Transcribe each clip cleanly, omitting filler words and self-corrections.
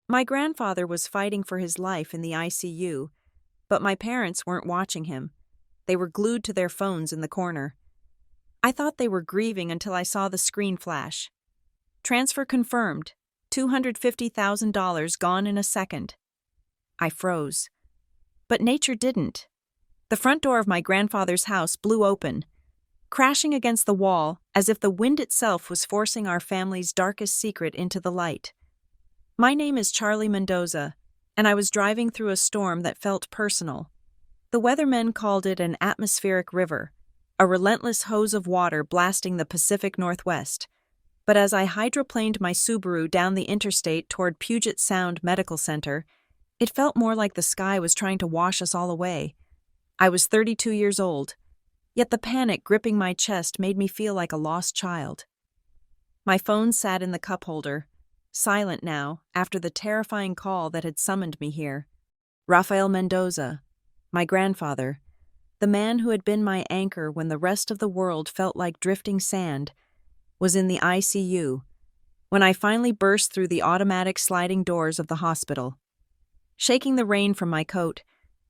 My grandfather was fighting for his life in the ICU, but my parents weren't watching him. They were glued to their phones in the corner. I thought they were grieving until I saw the screen flash. Transfer confirmed. $250,000 gone in a second. I froze. But nature didn't. The front door of my grandfather's house blew open, crashing against the wall as if the wind itself was forcing our family's darkest secret into the light. My name is Charlie Mendoza, and I was driving through a storm that felt personal. The weathermen called it an atmospheric river, a relentless hose of water blasting the Pacific Northwest. But as I hydroplaned my Subaru down the interstate toward Puget Sound Medical Center, it felt more like the sky was trying to wash us all away. I was 32 years old, yet the panic gripping my chest made me feel like a lost child. My phone sat in the cup holder, silent now after the terrifying call that had summoned me here. Rafael Mendoza, my grandfather, the man who had been my anchor when the rest of the world felt like drifting sand, was in the ICU when I finally burst through the automatic sliding doors of the hospital. Shaking the rain from my coat,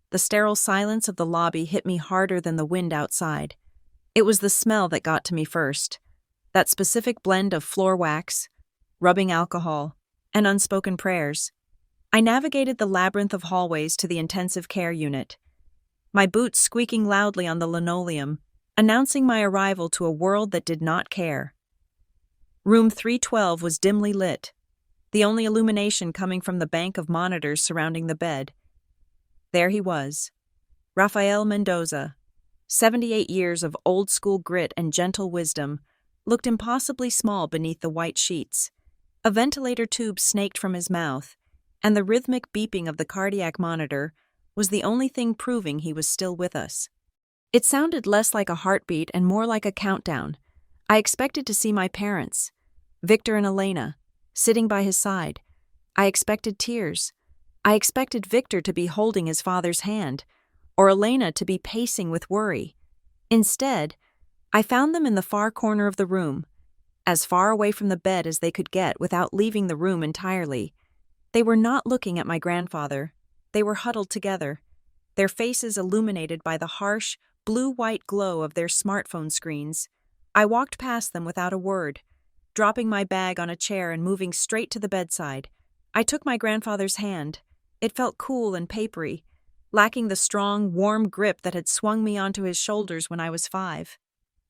the sterile silence of the lobby hit me harder than the wind outside. It was the smell that got to me first, that specific blend of floor wax, rubbing alcohol, and unspoken prayers. I navigated the labyrinth of hallways to the intensive care unit, my boots squeaking loudly on the linoleum, announcing my arrival to a world that did not care. Room 312 was dimly lit, the only illumination coming from the bank of monitors surrounding the bed. There he was, Rafael Mendoza. 78 years of old-school grit and gentle wisdom looked impossibly small beneath the white sheets. A ventilator tube snaked from his mouth, and the rhythmic beeping of the cardiac monitor was the only thing proving he was still with us. It sounded less like a heartbeat and more like a countdown. I expected to see my parents, Victor and Elena, sitting by his side. I expected tears. I expected Victor to be holding his father's hand, or Elena to be pacing with worry. Instead, I found them in the far corner of the room, as far away from the bed as they could get without leaving the room entirely. They were not looking at my grandfather. They were huddled together, their faces illuminated by the harsh, blue-white glow of their smartphone screens. I walked past them without a word, dropping my bag on a chair and moving straight to the bedside. I took my grandfather's hand. It felt cool and papery, lacking the strong, warm grip that had swung me onto his shoulders when I was 5.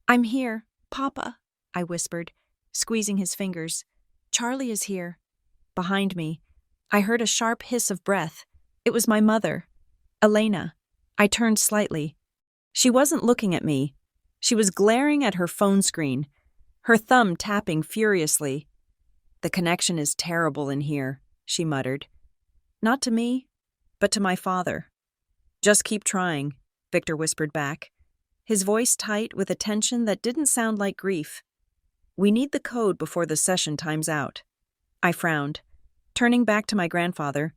"I'm here, Papa," I whispered, squeezing his fingers. "Charlie is here." Behind me, I heard a sharp hiss of breath. It was my mother, Elena. I turned slightly. She wasn't looking at me. She was glaring at her phone screen, her thumb tapping furiously. "The connection is terrible in here," she muttered. Not to me, but to my father. "Just keep trying," Victor whispered back, his voice tight with a tension that didn't sound like grief. "We need the code before the session times out." I frowned, turning back to my grandfather.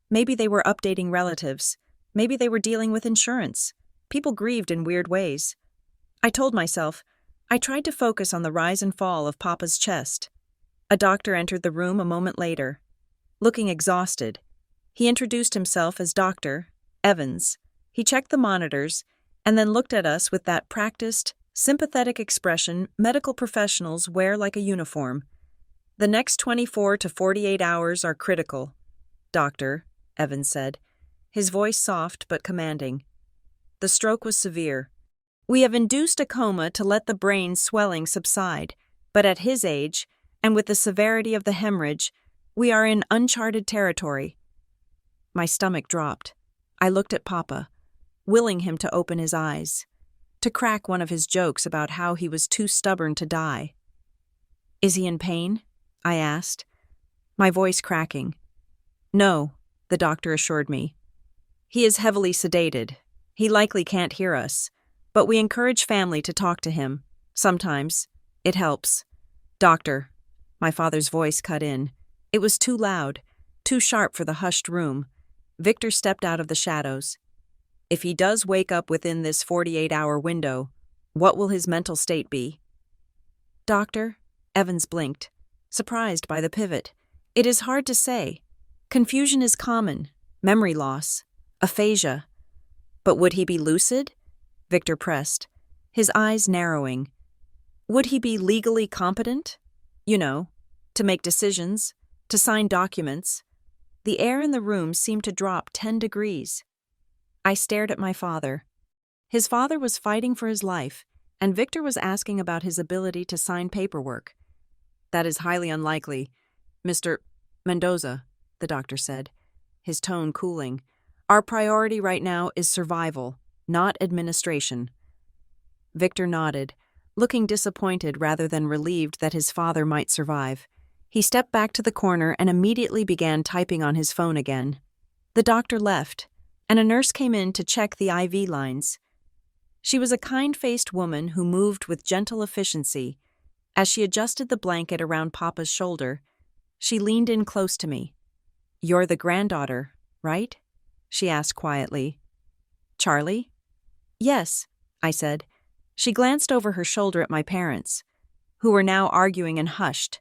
Maybe they were updating relatives. Maybe they were dealing with insurance. People grieved in weird ways. I told myself. I tried to focus on the rise and fall of Papa's chest. A doctor entered the room a moment later, looking exhausted. He introduced himself as Dr. Evans. He checked the monitors and then looked at us with that practiced, sympathetic expression medical professionals wear like a uniform. "The next 24 to 48 hours are critical, Doctor," Evans said, his voice soft but commanding. "The stroke was severe. We have induced a coma to let the brain swelling subside, but at his age, and with the severity of the hemorrhage, we are in uncharted territory." My stomach dropped. I looked at Papa, willing him to open his eyes, to crack one of his jokes about how he was too stubborn to die. "Is he in pain?" I asked, my voice cracking. "No," the doctor assured me. "He is heavily sedated. He likely can't hear us, but we encourage family to talk to him. Sometimes. It helps." "Doctor," my father's voice cut in. It was too loud, too sharp for the hushed room. Victor stepped out of the shadows. "If he does wake up within this 48-hour window, what will his mental state be?" "Doctor," Evans blinked, surprised by the pivot. "It is hard to say. Confusion is common, memory loss, aphasia. But would he be lucid? Victor pressed, his eyes narrowing. Would he be legally competent? You know, to make decisions, to sign documents. The air in the room seemed to drop 10 degrees. I stared at my father. His father was fighting for his life, and Victor was asking about his ability to sign paperwork. That is highly unlikely, Mr. Mendoza, the doctor said, his tone cooling. Our priority right now is survival, not administration. Victor nodded, looking disappointed rather than relieved that his father might survive. He stepped back to the corner and immediately began typing on his phone again. The doctor left, and a nurse came in to check the IV lines. She was a kind-faced woman who moved with gentle efficiency. As she adjusted the blanket around Papa's shoulder, she leaned in close to me. "You're the granddaughter, right?" she asked quietly. "Charlie?" "Yes," I said. She glanced over her shoulder at my parents, who were now arguing and hushed.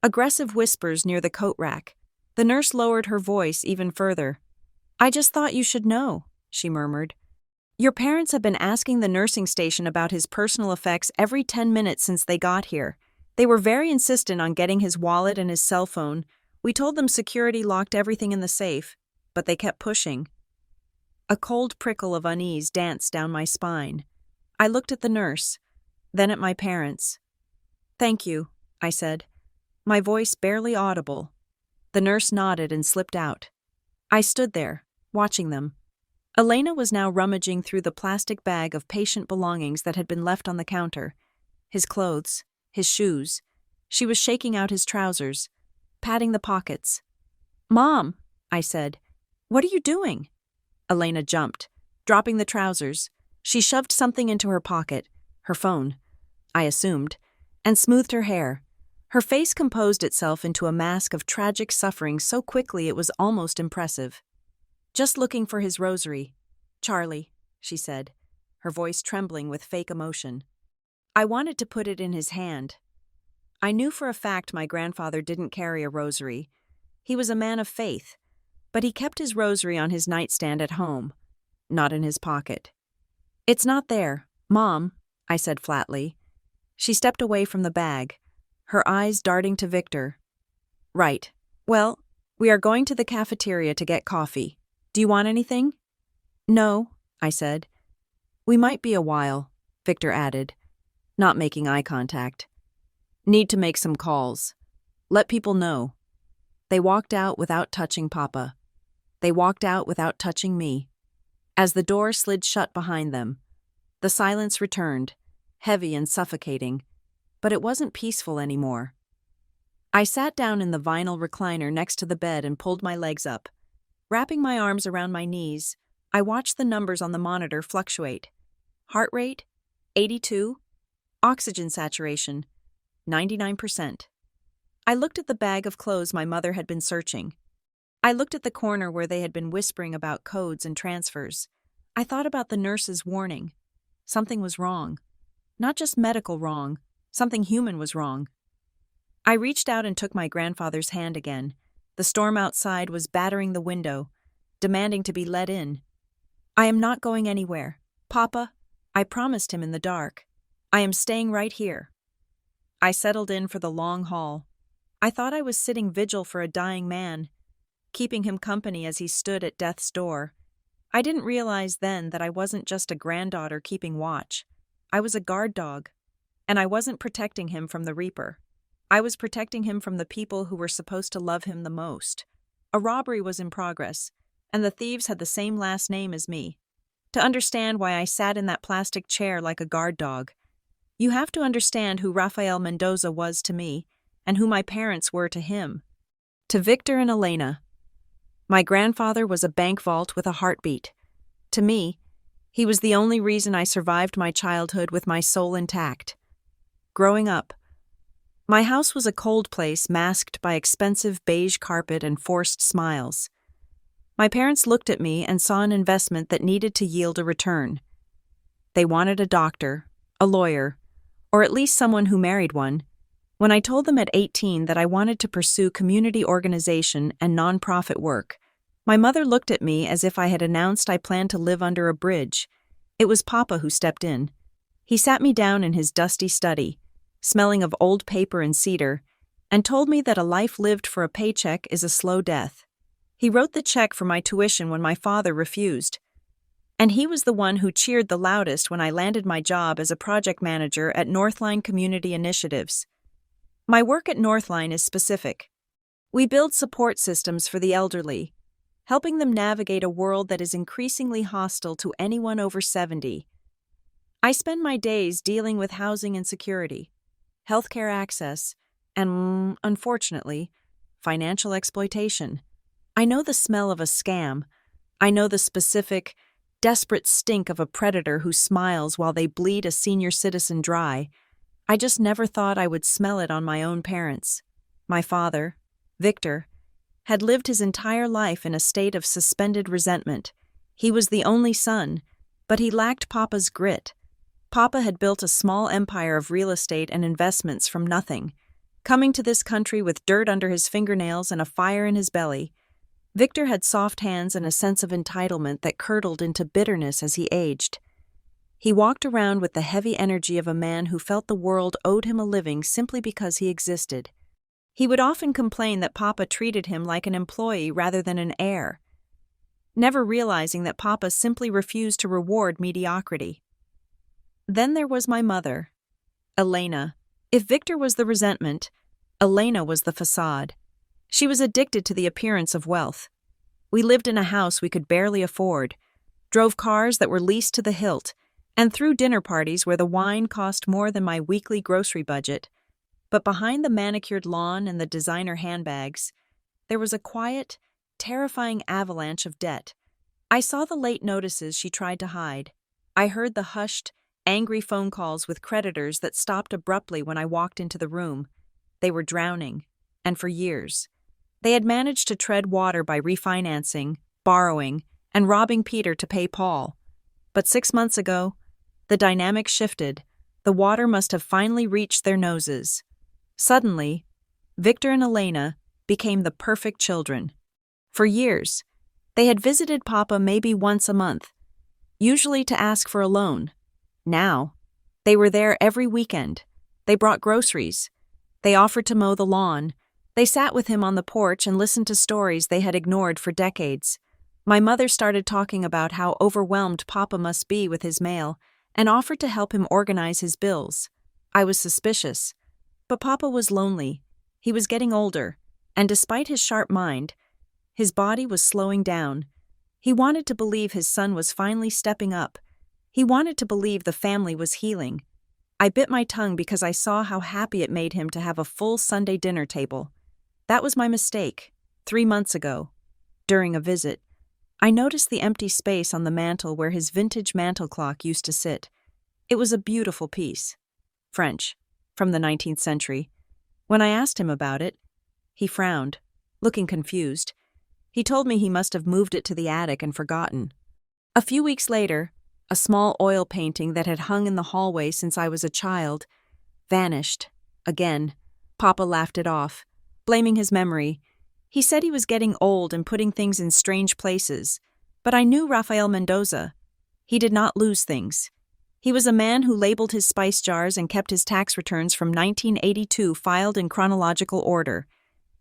Aggressive whispers near the coat rack. The nurse lowered her voice even further. "I just thought you should know," she murmured. "Your parents have been asking the nursing station about his personal effects every 10 minutes since they got here. They were very insistent on getting his wallet and his cell phone. We told them security locked everything in the safe, but they kept pushing." A cold prickle of unease danced down my spine. I looked at the nurse, then at my parents. "Thank you," I said, my voice barely audible. The nurse nodded and slipped out. I stood there, watching them. Elena was now rummaging through the plastic bag of patient belongings that had been left on the counter. His clothes, his shoes. She was shaking out his trousers, patting the pockets. "Mom," I said, "what are you doing?" Elena jumped, dropping the trousers. She shoved something into her pocket, her phone, I assumed, and smoothed her hair. Her face composed itself into a mask of tragic suffering so quickly it was almost impressive. "Just looking for his rosary. Charlie," she said, her voice trembling with fake emotion. I wanted to put it in his hand. I knew for a fact my grandfather didn't carry a rosary. He was a man of faith, but he kept his rosary on his nightstand at home, not in his pocket. "It's not there, Mom," I said flatly. She stepped away from the bag, her eyes darting to Victor. "Right. Well, we are going to the cafeteria to get coffee. Do you want anything?" "No," I said. "We might be a while," Victor added, not making eye contact. "Need to make some calls. Let people know." They walked out without touching Papa. They walked out without touching me. As the door slid shut behind them, the silence returned, heavy and suffocating, but it wasn't peaceful anymore. I sat down in the vinyl recliner next to the bed and pulled my legs up. Wrapping my arms around my knees, I watched the numbers on the monitor fluctuate. Heart rate, 82. Oxygen saturation, 99%. I looked at the bag of clothes my mother had been searching. I looked at the corner where they had been whispering about codes and transfers. I thought about the nurse's warning. Something was wrong. Not just medical wrong, something human was wrong. I reached out and took my grandfather's hand again. The storm outside was battering the window, demanding to be let in. "I am not going anywhere. Papa," I promised him in the dark. "I am staying right here." I settled in for the long haul. I thought I was sitting vigil for a dying man, keeping him company as he stood at death's door. I didn't realize then that I wasn't just a granddaughter keeping watch. I was a guard dog, and I wasn't protecting him from the Reaper. I was protecting him from the people who were supposed to love him the most. A robbery was in progress, and the thieves had the same last name as me. To understand why I sat in that plastic chair like a guard dog, you have to understand who Rafael Mendoza was to me, and who my parents were to him. To Victor and Elena, my grandfather was a bank vault with a heartbeat. To me, he was the only reason I survived my childhood with my soul intact. Growing up, my house was a cold place masked by expensive beige carpet and forced smiles. My parents looked at me and saw an investment that needed to yield a return. They wanted a doctor, a lawyer, or at least someone who married one. When I told them at 18 that I wanted to pursue community organization and nonprofit work, my mother looked at me as if I had announced I planned to live under a bridge. It was Papa who stepped in. He sat me down in his dusty study, smelling of old paper and cedar, and told me that a life lived for a paycheck is a slow death. He wrote the check for my tuition when my father refused. And he was the one who cheered the loudest when I landed my job as a project manager at Northline Community Initiatives. My work at Northline is specific. We build support systems for the elderly, helping them navigate a world that is increasingly hostile to anyone over 70. I spend my days dealing with housing insecurity, healthcare access, and, unfortunately, financial exploitation. I know the smell of a scam. I know the specific, desperate stink of a predator who smiles while they bleed a senior citizen dry. I just never thought I would smell it on my own parents. My father, Victor, had lived his entire life in a state of suspended resentment. He was the only son, but he lacked Papa's grit. Papa had built a small empire of real estate and investments from nothing. Coming to this country with dirt under his fingernails and a fire in his belly, Victor had soft hands and a sense of entitlement that curdled into bitterness as he aged. He walked around with the heavy energy of a man who felt the world owed him a living simply because he existed. He would often complain that Papa treated him like an employee rather than an heir, never realizing that Papa simply refused to reward mediocrity. Then there was my mother, Elena. If Victor was the resentment, Elena was the facade. She was addicted to the appearance of wealth. We lived in a house we could barely afford, drove cars that were leased to the hilt, and threw dinner parties where the wine cost more than my weekly grocery budget. But behind the manicured lawn and the designer handbags, there was a quiet, terrifying avalanche of debt. I saw the late notices she tried to hide. I heard the hushed, angry phone calls with creditors that stopped abruptly when I walked into the room. They were drowning, and for years. They had managed to tread water by refinancing, borrowing, and robbing Peter to pay Paul. But 6 months ago, the dynamic shifted. The water must have finally reached their noses. Suddenly, Victor and Elena became the perfect children. For years, they had visited Papa maybe once a month, usually to ask for a loan. Now, they were there every weekend. They brought groceries. They offered to mow the lawn. They sat with him on the porch and listened to stories they had ignored for decades. My mother started talking about how overwhelmed Papa must be with his mail and offered to help him organize his bills. I was suspicious. But Papa was lonely. He was getting older, and despite his sharp mind, his body was slowing down. He wanted to believe his son was finally stepping up. He wanted to believe the family was healing. I bit my tongue because I saw how happy it made him to have a full Sunday dinner table. That was my mistake. 3 months ago, during a visit, I noticed the empty space on the mantel where his vintage mantel clock used to sit. It was a beautiful piece. French, from the 19th century. When I asked him about it, he frowned, looking confused. He told me he must have moved it to the attic and forgotten. A few weeks later, a small oil painting that had hung in the hallway since I was a child vanished. Again, Papa laughed it off, blaming his memory. He said he was getting old and putting things in strange places, but I knew Rafael Mendoza. He did not lose things. He was a man who labeled his spice jars and kept his tax returns from 1982 filed in chronological order.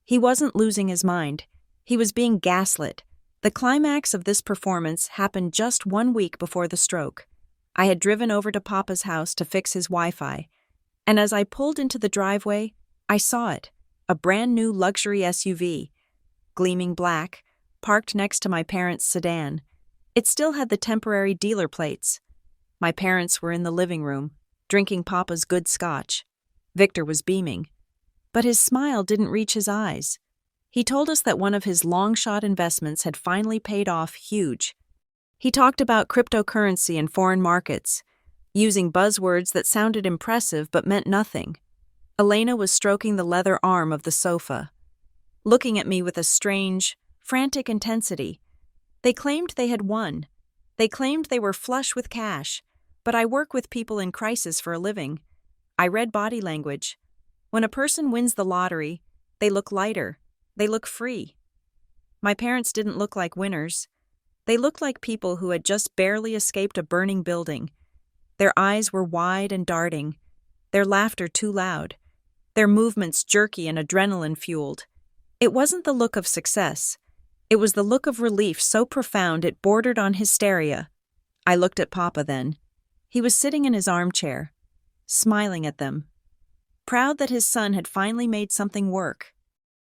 He wasn't losing his mind. He was being gaslit. The climax of this performance happened just 1 week before the stroke. I had driven over to Papa's house to fix his Wi-Fi, and as I pulled into the driveway, I saw it, a brand new luxury SUV, gleaming black, parked next to my parents' sedan. It still had the temporary dealer plates. My parents were in the living room, drinking Papa's good scotch. Victor was beaming, but his smile didn't reach his eyes. He told us that one of his long-shot investments had finally paid off huge. He talked about cryptocurrency and foreign markets, using buzzwords that sounded impressive but meant nothing. Elena was stroking the leather arm of the sofa, looking at me with a strange, frantic intensity. They claimed they had won. They claimed they were flush with cash, but I work with people in crisis for a living. I read body language. When a person wins the lottery, they look lighter. They look free. My parents didn't look like winners. They looked like people who had just barely escaped a burning building. Their eyes were wide and darting, their laughter too loud, their movements jerky and adrenaline-fueled. It wasn't the look of success. It was the look of relief so profound it bordered on hysteria. I looked at Papa then. He was sitting in his armchair, smiling at them, proud that his son had finally made something work.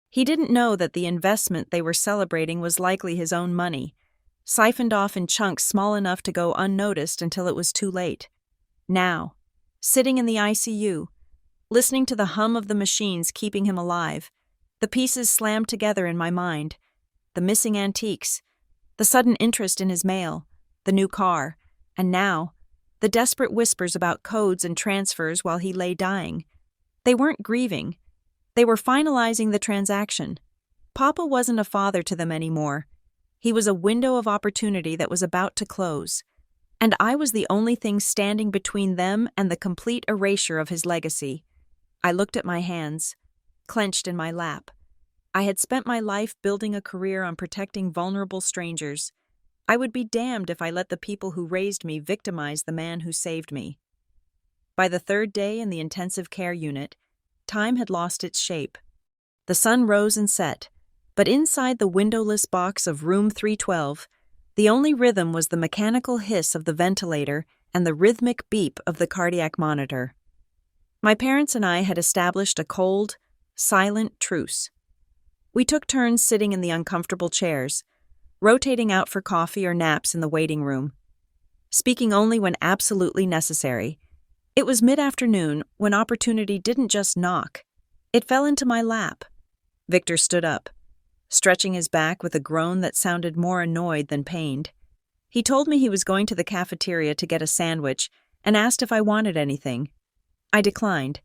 He didn't know that the investment they were celebrating was likely his own money, siphoned off in chunks small enough to go unnoticed until it was too late. Now, sitting in the ICU, listening to the hum of the machines keeping him alive, the pieces slammed together in my mind, the missing antiques, the sudden interest in his mail, the new car, and now, the desperate whispers about codes and transfers while he lay dying. They weren't grieving. They were finalizing the transaction. Papa wasn't a father to them anymore. He was a window of opportunity that was about to close, and I was the only thing standing between them and the complete erasure of his legacy. I looked at my hands, clenched in my lap. I had spent my life building a career on protecting vulnerable strangers. I would be damned if I let the people who raised me victimize the man who saved me. By the third day in the intensive care unit, time had lost its shape. The sun rose and set, but inside the windowless box of room 312, the only rhythm was the mechanical hiss of the ventilator and the rhythmic beep of the cardiac monitor. My parents and I had established a cold, silent truce. We took turns sitting in the uncomfortable chairs, rotating out for coffee or naps in the waiting room, speaking only when absolutely necessary. It was mid-afternoon when opportunity didn't just knock. It fell into my lap. Victor stood up, stretching his back with a groan that sounded more annoyed than pained. He told me he was going to the cafeteria to get a sandwich and asked if I wanted anything. I declined,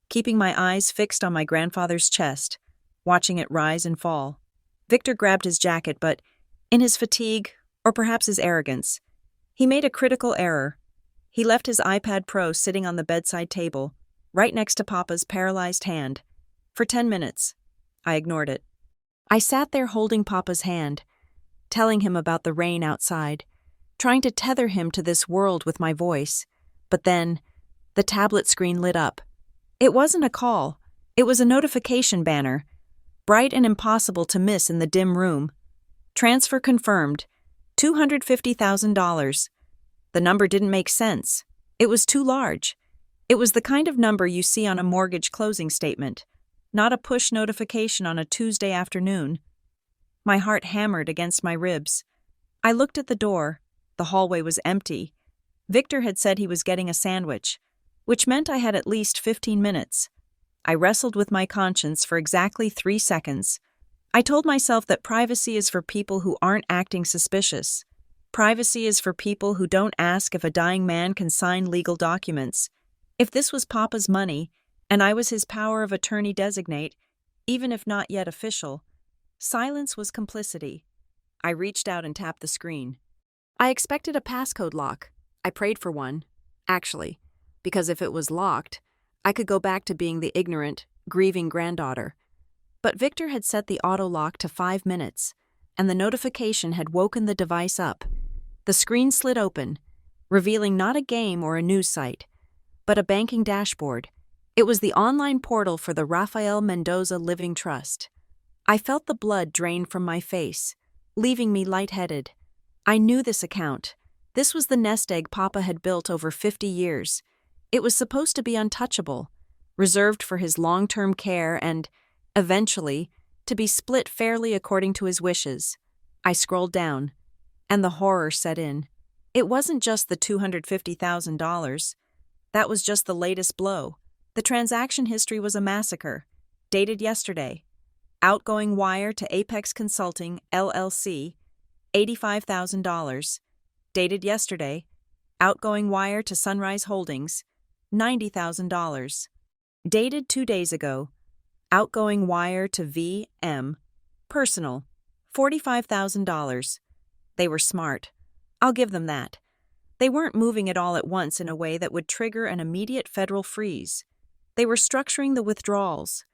keeping my eyes fixed on my grandfather's chest, watching it rise and fall. Victor grabbed his jacket, but, in his fatigue, or perhaps his arrogance, he made a critical error. He left his iPad Pro sitting on the bedside table, right next to Papa's paralyzed hand. For 10 minutes. I ignored it. I sat there holding Papa's hand, telling him about the rain outside, trying to tether him to this world with my voice. But then, the tablet screen lit up. It wasn't a call. It was a notification banner, bright and impossible to miss in the dim room. Transfer confirmed. $250,000. The number didn't make sense. It was too large. It was the kind of number you see on a mortgage closing statement, not a push notification on a Tuesday afternoon. My heart hammered against my ribs. I looked at the door. The hallway was empty. Victor had said he was getting a sandwich, which meant I had at least 15 minutes. I wrestled with my conscience for exactly 3 seconds. I told myself that privacy is for people who aren't acting suspicious. Privacy is for people who don't ask if a dying man can sign legal documents. If this was Papa's money, and I was his power of attorney designate, even if not yet official, silence was complicity. I reached out and tapped the screen. I expected a passcode lock. I prayed for one, actually, because if it was locked, I could go back to being the ignorant, grieving granddaughter. But Victor had set the auto lock to 5 minutes, and the notification had woken the device up. The screen slid open, revealing not a game or a news site, but a banking dashboard. It was the online portal for the Rafael Mendoza Living Trust. I felt the blood drain from my face, leaving me lightheaded. I knew this account. This was the nest egg Papa had built over 50 years. It was supposed to be untouchable, reserved for his long-term care and, eventually, to be split fairly according to his wishes. I scrolled down, and the horror set in. It wasn't just the $250,000. That was just the latest blow. The transaction history was a massacre. Dated yesterday. Outgoing wire to Apex Consulting, LLC, $85,000. Dated yesterday. Outgoing wire to Sunrise Holdings, $90,000. Dated 2 days ago. Outgoing wire to VM. Personal, $45,000. They were smart. I'll give them that. They weren't moving it all at once in a way that would trigger an immediate federal freeze. They were structuring the withdrawals,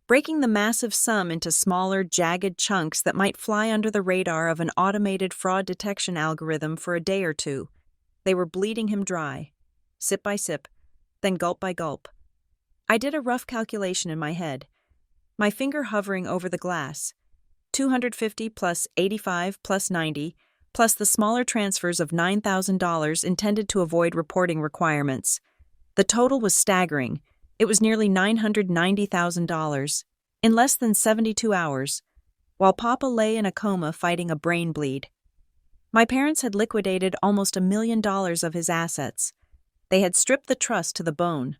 breaking the massive sum into smaller, jagged chunks that might fly under the radar of an automated fraud detection algorithm for a day or two. They were bleeding him dry, sip by sip, then gulp by gulp. I did a rough calculation in my head, my finger hovering over the glass. 250 plus 85 plus 90, plus the smaller transfers of $9,000 intended to avoid reporting requirements. The total was staggering. It was nearly $990,000 in less than 72 hours, while Papa lay in a coma fighting a brain bleed. My parents had liquidated almost $1 million of his assets. They had stripped the trust to the bone.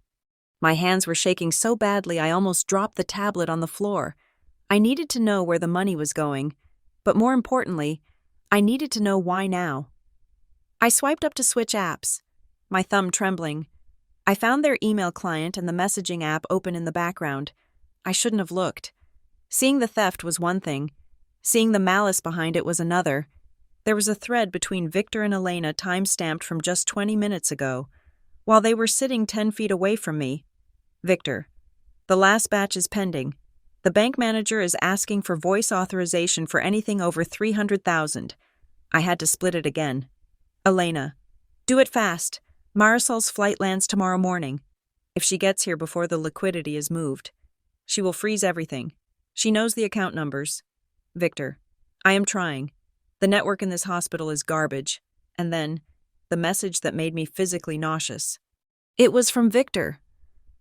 My hands were shaking so badly I almost dropped the tablet on the floor. I needed to know where the money was going, but more importantly, I needed to know why now. I swiped up to switch apps, my thumb trembling. I found their email client and the messaging app open in the background. I shouldn't have looked. Seeing the theft was one thing. Seeing the malice behind it was another. There was a thread between Victor and Elena time-stamped from just 20 minutes ago, while they were sitting 10 feet away from me. Victor: the last batch is pending. The bank manager is asking for voice authorization for anything over $300,000. I had to split it again. Elena: do it fast. Marisol's flight lands tomorrow morning. If she gets here before the liquidity is moved, she will freeze everything. She knows the account numbers. Victor: I am trying. The network in this hospital is garbage. And then, the message that made me physically nauseous. It was from Victor.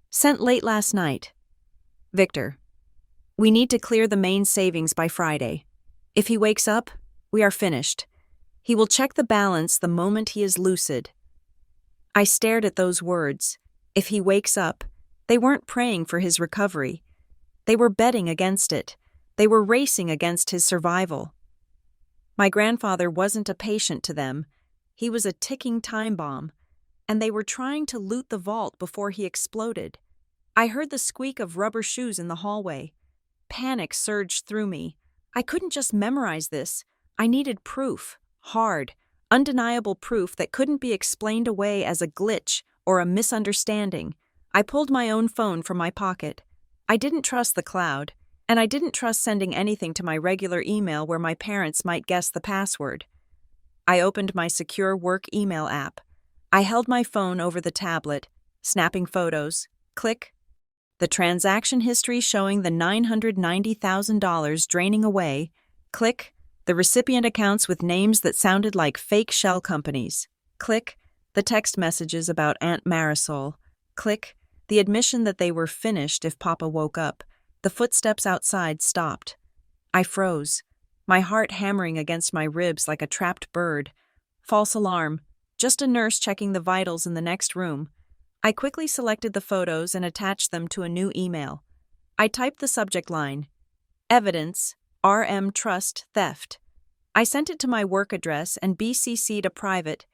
Sent late last night. Victor: we need to clear the main savings by Friday. If he wakes up, we are finished. He will check the balance the moment he is lucid. I stared at those words. If he wakes up, they weren't praying for his recovery. They were betting against it. They were racing against his survival. My grandfather wasn't a patient to them. He was a ticking time bomb, and they were trying to loot the vault before he exploded. I heard the squeak of rubber shoes in the hallway. Panic surged through me. I couldn't just memorize this. I needed proof, hard, undeniable proof that couldn't be explained away as a glitch or a misunderstanding. I pulled my own phone from my pocket. I didn't trust the cloud, and I didn't trust sending anything to my regular email where my parents might guess the password. I opened my secure work email app. I held my phone over the tablet, snapping photos. Click. The transaction history showing the $990,000 draining away. Click. The recipient accounts with names that sounded like fake shell companies. Click. The text messages about Aunt Marisol. Click. The admission that they were finished if Papa woke up. The footsteps outside stopped. I froze, my heart hammering against my ribs like a trapped bird. False alarm. Just a nurse checking the vitals in the next room. I quickly selected the photos and attached them to a new email. I typed the subject line: Evidence, RM Trust Theft. I sent it to my work address and BCC'd a private,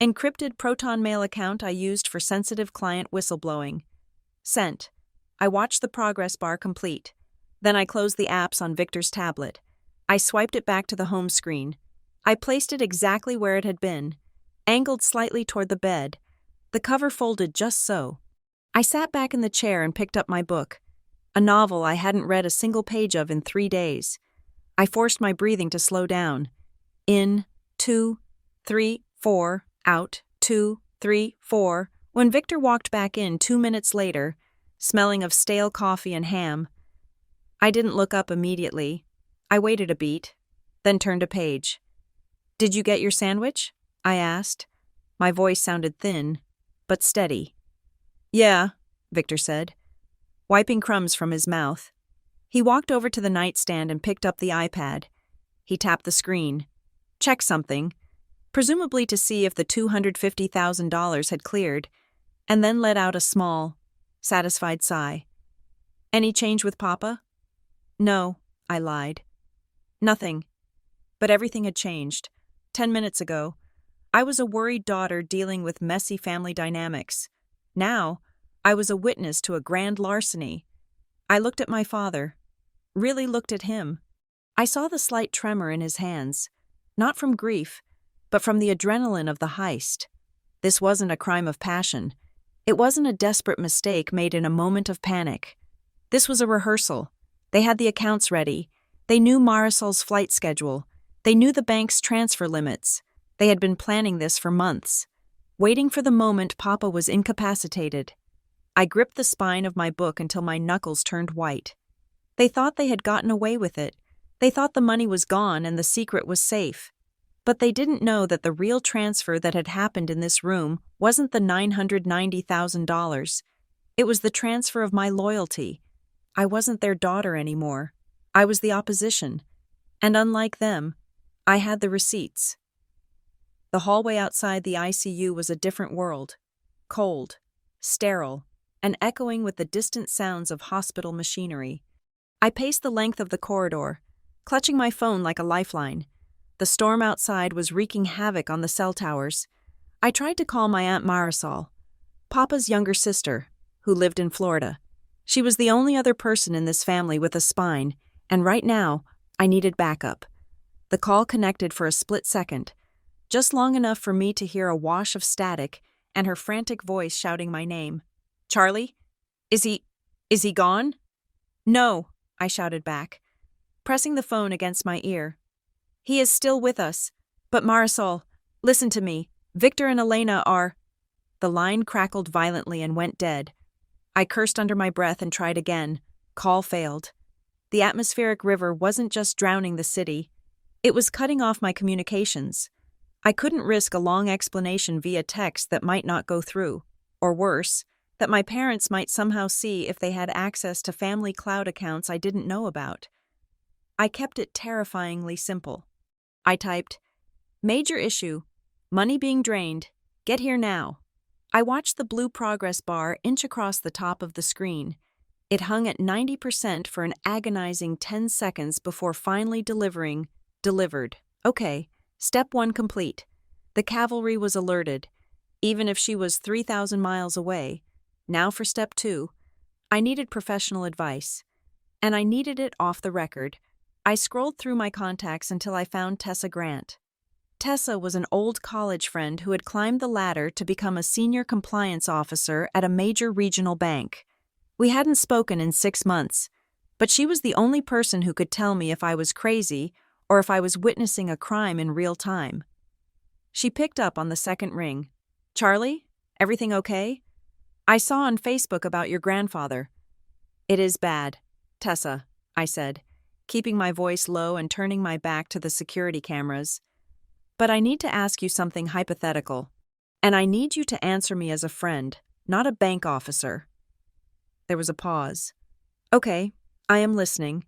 encrypted Proton Mail account I used for sensitive client whistleblowing. Sent. I watched the progress bar complete. Then I closed the apps on Victor's tablet. I swiped it back to the home screen. I placed it exactly where it had been, angled slightly toward the bed, the cover folded just so. I sat back in the chair and picked up my book, a novel I hadn't read a single page of in 3 days. I forced my breathing to slow down. In, 2, 3, 4, out, 2, 3, 4. When Victor walked back in 2 minutes later, smelling of stale coffee and ham, I didn't look up immediately. I waited a beat, then turned a page. "Did you get your sandwich?" I asked. My voice sounded thin, but steady. "Yeah," Victor said, wiping crumbs from his mouth. He walked over to the nightstand and picked up the iPad. He tapped the screen, checked something, presumably to see if the $250,000 had cleared, and then let out a small, satisfied sigh. "Any change with Papa?" "No," I lied. "Nothing." But everything had changed. 10 minutes ago, I was a worried daughter dealing with messy family dynamics. Now, I was a witness to a grand larceny. I looked at my father, really looked at him. I saw the slight tremor in his hands, not from grief, but from the adrenaline of the heist. This wasn't a crime of passion. It wasn't a desperate mistake made in a moment of panic. This was a rehearsal. They had the accounts ready. They knew Marisol's flight schedule. They knew the bank's transfer limits. They had been planning this for months, waiting for the moment Papa was incapacitated. I gripped the spine of my book until my knuckles turned white. They thought they had gotten away with it. They thought the money was gone and the secret was safe. But they didn't know that the real transfer that had happened in this room wasn't the $990,000. It was the transfer of my loyalty. I wasn't their daughter anymore. I was the opposition. And unlike them, I had the receipts. The hallway outside the ICU was a different world. Cold, sterile, and echoing with the distant sounds of hospital machinery. I paced the length of the corridor, clutching my phone like a lifeline. The storm outside was wreaking havoc on the cell towers. I tried to call my Aunt Marisol, Papa's younger sister, who lived in Florida. She was the only other person in this family with a spine, and right now, I needed backup. The call connected for a split second, just long enough for me to hear a wash of static and her frantic voice shouting my name. "Charlie? Is he gone?" "No," I shouted back, pressing the phone against my ear. "He is still with us. But Marisol, listen to me. Victor and Elena are—" The line crackled violently and went dead. I cursed under my breath and tried again. Call failed. The atmospheric river wasn't just drowning the city. It was cutting off my communications. I couldn't risk a long explanation via text that might not go through, or worse, that my parents might somehow see if they had access to family cloud accounts I didn't know about. I kept it terrifyingly simple. I typed, "Major issue. Money being drained. Get here now." I watched the blue progress bar inch across the top of the screen. It hung at 90% for an agonizing 10 seconds before finally delivered. Okay, step 1 complete. The cavalry was alerted, even if she was 3,000 miles away. Now for step 2. I needed professional advice. And I needed it off the record. I scrolled through my contacts until I found Tessa Grant. Tessa was an old college friend who had climbed the ladder to become a senior compliance officer at a major regional bank. We hadn't spoken in 6 months, but she was the only person who could tell me if I was crazy or if I was witnessing a crime in real time. She picked up on the second ring. "Charlie, everything okay? I saw on Facebook about your grandfather." "It is bad, Tessa," I said, keeping my voice low and turning my back to the security cameras. "But I need to ask you something hypothetical, and I need you to answer me as a friend, not a bank officer." There was a pause. "Okay, I am listening.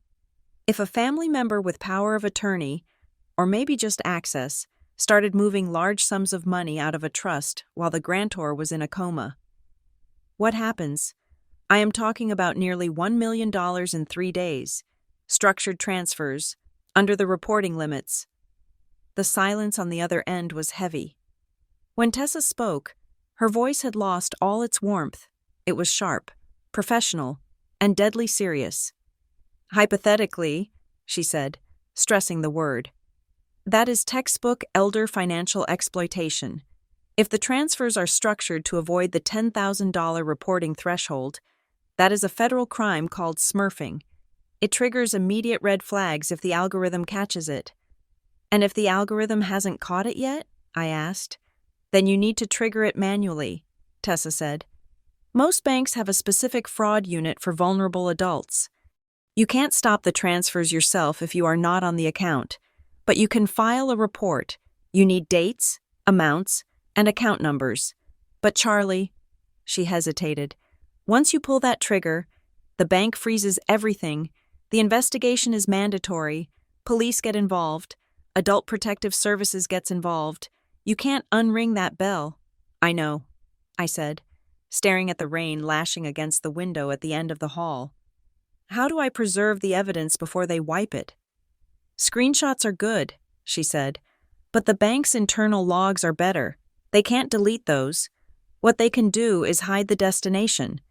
If a family member with power of attorney, or maybe just access, started moving large sums of money out of a trust while the grantor was in a coma, what happens? I am talking about nearly $1 million in 3 days, structured transfers, under the reporting limits." The silence on the other end was heavy. When Tessa spoke, her voice had lost all its warmth. It was sharp, professional, and deadly serious. "Hypothetically," she said, stressing the word, "that is textbook elder financial exploitation. If the transfers are structured to avoid the $10,000 reporting threshold, that is a federal crime called smurfing. It triggers immediate red flags if the algorithm catches it." "And if the algorithm hasn't caught it yet?" I asked. "Then you need to trigger it manually," Tessa said. "Most banks have a specific fraud unit for vulnerable adults. You can't stop the transfers yourself if you are not on the account, but you can file a report. You need dates, amounts, and account numbers. But Charlie," she hesitated, "once you pull that trigger, the bank freezes everything. The investigation is mandatory. Police get involved. Adult Protective Services gets involved. You can't unring that bell." "I know," I said, staring at the rain lashing against the window at the end of the hall. "How do I preserve the evidence before they wipe it?" "Screenshots are good," she said, "but the bank's internal logs are better. They can't delete those. What they can do is hide the destination.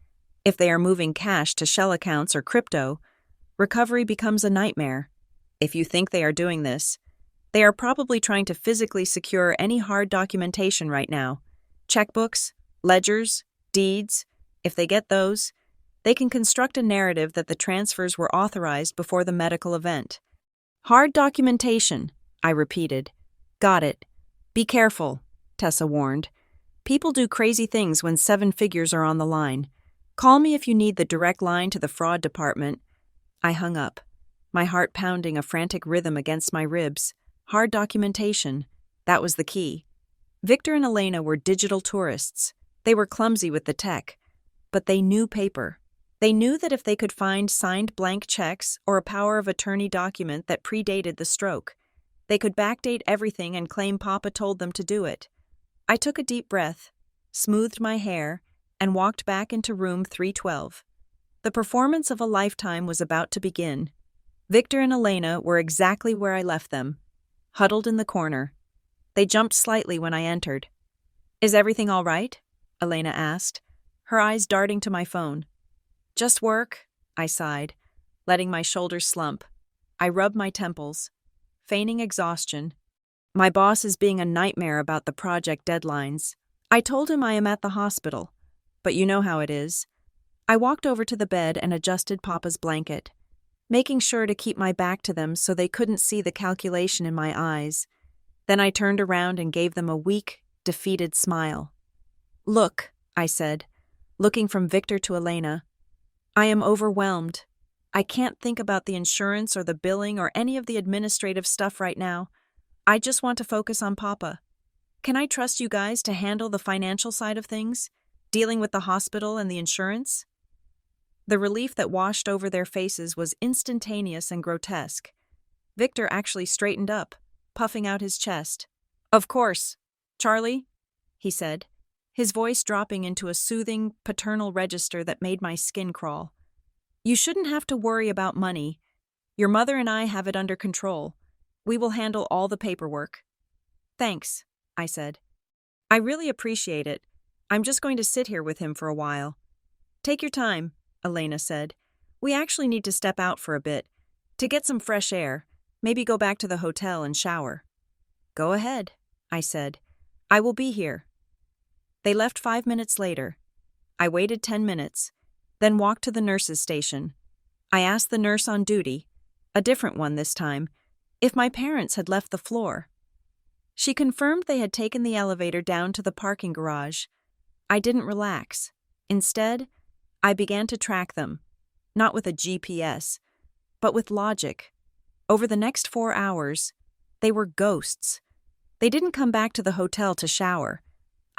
If they are moving cash to shell accounts or crypto, recovery becomes a nightmare. If you think they are doing this, they are probably trying to physically secure any hard documentation right now. Checkbooks, ledgers, deeds. If they get those, they can construct a narrative that the transfers were authorized before the medical event. Hard documentation, I repeated. Got it. Be careful, Tessa warned. People do crazy things when 7 figures are on the line. Call me if you need the direct line to the fraud department. I hung up, my heart pounding a frantic rhythm against my ribs. Hard documentation. That was the key. Victor and Elena were digital tourists. They were clumsy with the tech, but they knew paper. They knew that if they could find signed blank checks or a power of attorney document that predated the stroke, they could backdate everything and claim Papa told them to do it. I took a deep breath, smoothed my hair, and walked back into room 312. The performance of a lifetime was about to begin. Victor and Elena were exactly where I left them, huddled in the corner. They jumped slightly when I entered. "Is everything all right?" Elena asked, her eyes darting to my phone. "Just work," I sighed, letting my shoulders slump. I rubbed my temples, feigning exhaustion. "My boss is being a nightmare about the project deadlines. I told him I am at the hospital, but you know how it is." I walked over to the bed and adjusted Papa's blanket, making sure to keep my back to them so they couldn't see the calculation in my eyes. Then I turned around and gave them a weak, defeated smile. "Look," I said, looking from Victor to Elena, "I am overwhelmed. I can't think about the insurance or the billing or any of the administrative stuff right now. I just want to focus on Papa. Can I trust you guys to handle the financial side of things, dealing with the hospital and the insurance?" The relief that washed over their faces was instantaneous and grotesque. Victor actually straightened up, puffing out his chest. "Of course. Charlie," he said, his voice dropping into a soothing, paternal register that made my skin crawl. "You shouldn't have to worry about money. Your mother and I have it under control. We will handle all the paperwork." "Thanks," I said. "I really appreciate it. I'm just going to sit here with him for a while." "Take your time," Elena said. "We actually need to step out for a bit, to get some fresh air, maybe go back to the hotel and shower." "Go ahead," I said. "I will be here." They left 5 minutes later. I waited 10 minutes, then walked to the nurse's station. I asked the nurse on duty, a different one this time, if my parents had left the floor. She confirmed they had taken the elevator down to the parking garage. I didn't relax. Instead, I began to track them, not with a GPS, but with logic. Over the next 4 hours, they were ghosts. They didn't come back to the hotel to shower.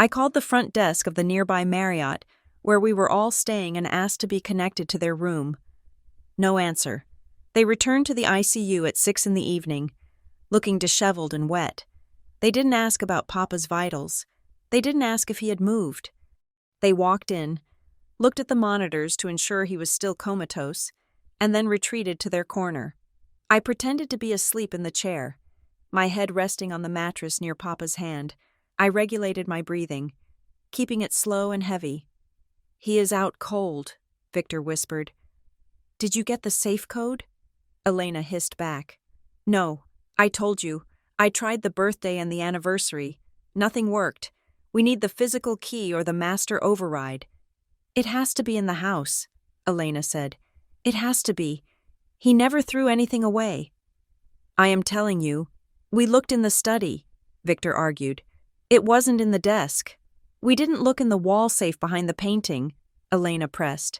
I called the front desk of the nearby Marriott, where we were all staying, and asked to be connected to their room. No answer. They returned to the ICU at 6 in the evening, looking disheveled and wet. They didn't ask about Papa's vitals. They didn't ask if he had moved. They walked in, looked at the monitors to ensure he was still comatose, and then retreated to their corner. I pretended to be asleep in the chair, my head resting on the mattress near Papa's hand. I regulated my breathing, keeping it slow and heavy. "He is out cold," Victor whispered. "Did you get the safe code?" Elena hissed back. "No, I told you. I tried the birthday and the anniversary. Nothing worked. We need the physical key or the master override." "It has to be in the house," Elena said. "It has to be. He never threw anything away." "I am telling you. We looked in the study," Victor argued. "It wasn't in the desk. We didn't look in the wall safe behind the painting," Elena pressed.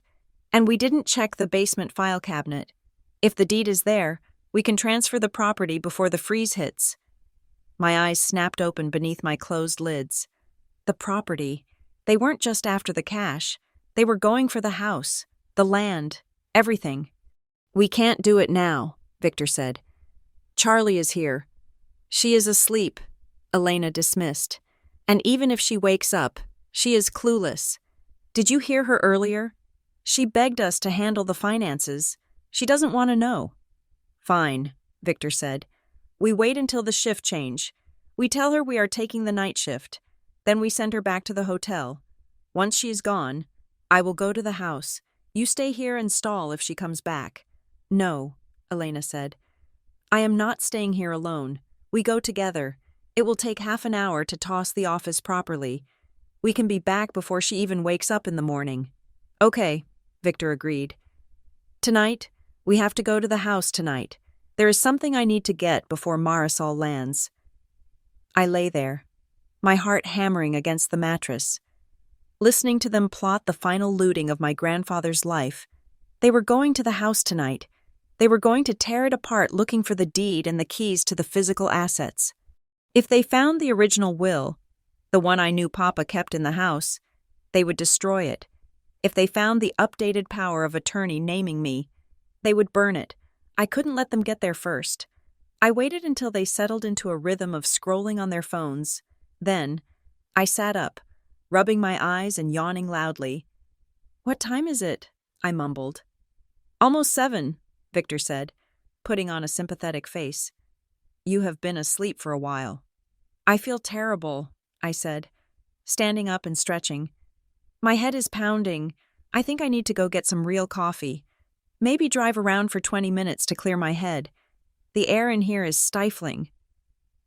"And we didn't check the basement file cabinet. If the deed is there, we can transfer the property before the freeze hits." My eyes snapped open beneath my closed lids. The property. They weren't just after the cash. They were going for the house, the land, everything. "We can't do it now," Victor said. "Charlie is here." "She is asleep," Elena dismissed. "And even if she wakes up, she is clueless. Did you hear her earlier? She begged us to handle the finances. She doesn't want to know." "Fine," Victor said. "We wait until the shift change. We tell her we are taking the night shift. Then we send her back to the hotel. Once she is gone, I will go to the house. You stay here and stall if she comes back." "No," Elena said. "I am not staying here alone. We go together. It will take half an hour to toss the office properly. We can be back before she even wakes up in the morning." "Okay," Victor agreed. "Tonight, we have to go to the house tonight. There is something I need to get before Marisol lands." I lay there, my heart hammering against the mattress, listening to them plot the final looting of my grandfather's life. They were going to the house tonight. They were going to tear it apart looking for the deed and the keys to the physical assets. If they found the original will, the one I knew Papa kept in the house, they would destroy it. If they found the updated power of attorney naming me, they would burn it. I couldn't let them get there first. I waited until they settled into a rhythm of scrolling on their phones. Then, I sat up, rubbing my eyes and yawning loudly. "What time is it?" I mumbled. "Almost 7, Victor said, putting on a sympathetic face. "You have been asleep for a while." "I feel terrible," I said, standing up and stretching. "My head is pounding. I think I need to go get some real coffee. Maybe drive around for 20 minutes to clear my head. The air in here is stifling."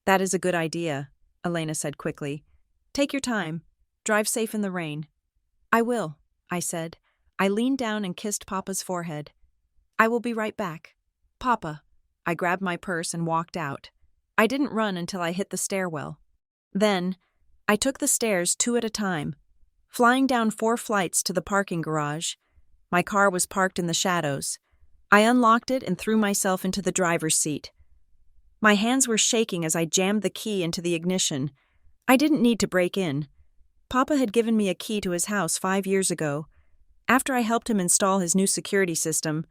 "That is a good idea," Elena said quickly. "Take your time. Drive safe in the rain." "I will," I said. I leaned down and kissed Papa's forehead. "I will be right back. Papa." I grabbed my purse and walked out. I didn't run until I hit the stairwell. Then, I took the stairs 2 at a time, flying down 4 flights to the parking garage. My car was parked in the shadows. I unlocked it and threw myself into the driver's seat. My hands were shaking as I jammed the key into the ignition. I didn't need to break in. Papa had given me a key to his house 5 years ago, after I helped him install his new security system.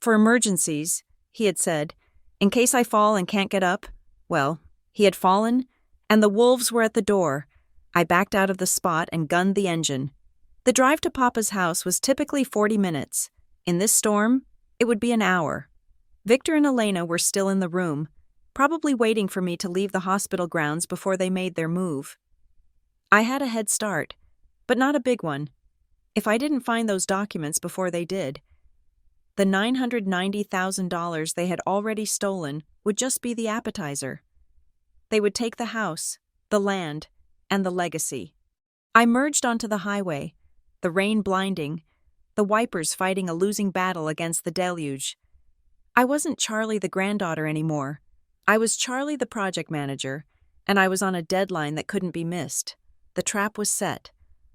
For emergencies, he had said, in case I fall and can't get up. Well, he had fallen, and the wolves were at the door. I backed out of the spot and gunned the engine. The drive to Papa's house was typically 40 minutes. In this storm, it would be an hour. Victor and Elena were still in the room, probably waiting for me to leave the hospital grounds before they made their move. I had a head start, but not a big one. If I didn't find those documents before they did, the $990,000 they had already stolen would just be the appetizer. They would take the house, the land, and the legacy. I merged onto the highway, the rain blinding, the wipers fighting a losing battle against the deluge. I wasn't Charlie the granddaughter anymore. I was Charlie the project manager, and I was on a deadline that couldn't be missed. The trap was set,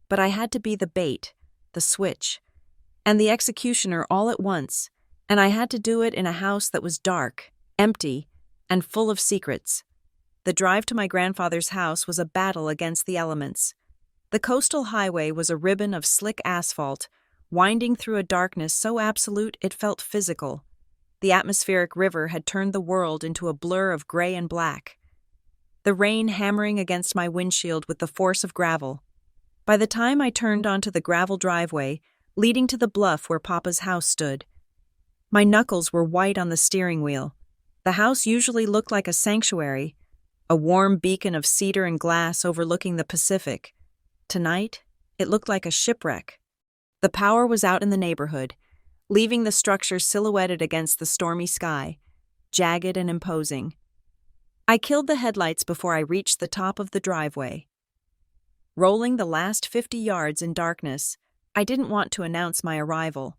but I had to be the bait, the switch, and the executioner all at once, and I had to do it in a house that was dark, empty, and full of secrets. The drive to my grandfather's house was a battle against the elements. The coastal highway was a ribbon of slick asphalt, winding through a darkness so absolute it felt physical. The atmospheric river had turned the world into a blur of gray and black. The rain hammering against my windshield with the force of gravel. By the time I turned onto the gravel driveway, leading to the bluff where Papa's house stood, my knuckles were white on the steering wheel. The house usually looked like a sanctuary, a warm beacon of cedar and glass overlooking the Pacific. Tonight, it looked like a shipwreck. The power was out in the neighborhood, leaving the structure silhouetted against the stormy sky, jagged and imposing. I killed the headlights before I reached the top of the driveway. Rolling the last 50 yards in darkness, I didn't want to announce my arrival.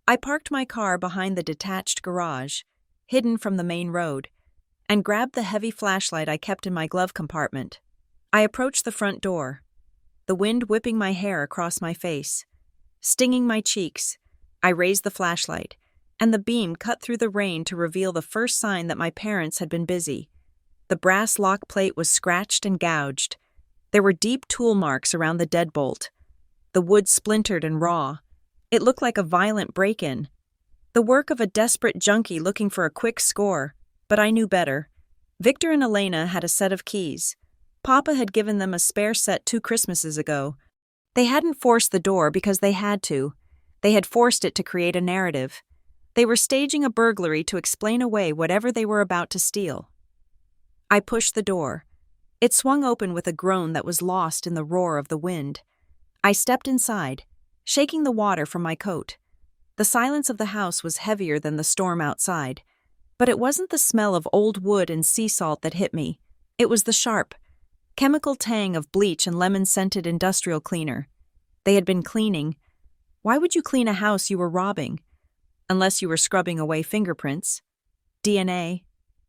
I parked my car behind the detached garage, hidden from the main road, and grabbed the heavy flashlight I kept in my glove compartment. I approached the front door, the wind whipping my hair across my face. Stinging my cheeks, I raised the flashlight, and the beam cut through the rain to reveal the first sign that my parents had been busy. The brass lock plate was scratched and gouged. There were deep tool marks around the deadbolt. The wood splintered and raw. It looked like a violent break-in. The work of a desperate junkie looking for a quick score, but I knew better. Victor and Elena had a set of keys. Papa had given them a spare set 2 Christmases ago. They hadn't forced the door because they had to. They had forced it to create a narrative. They were staging a burglary to explain away whatever they were about to steal. I pushed the door. It swung open with a groan that was lost in the roar of the wind. I stepped inside, shaking the water from my coat. The silence of the house was heavier than the storm outside. But it wasn't the smell of old wood and sea salt that hit me. It was the sharp, Chemical tang of bleach and lemon-scented industrial cleaner. They had been cleaning. Why would you clean a house you were robbing? Unless you were scrubbing away fingerprints, DNA,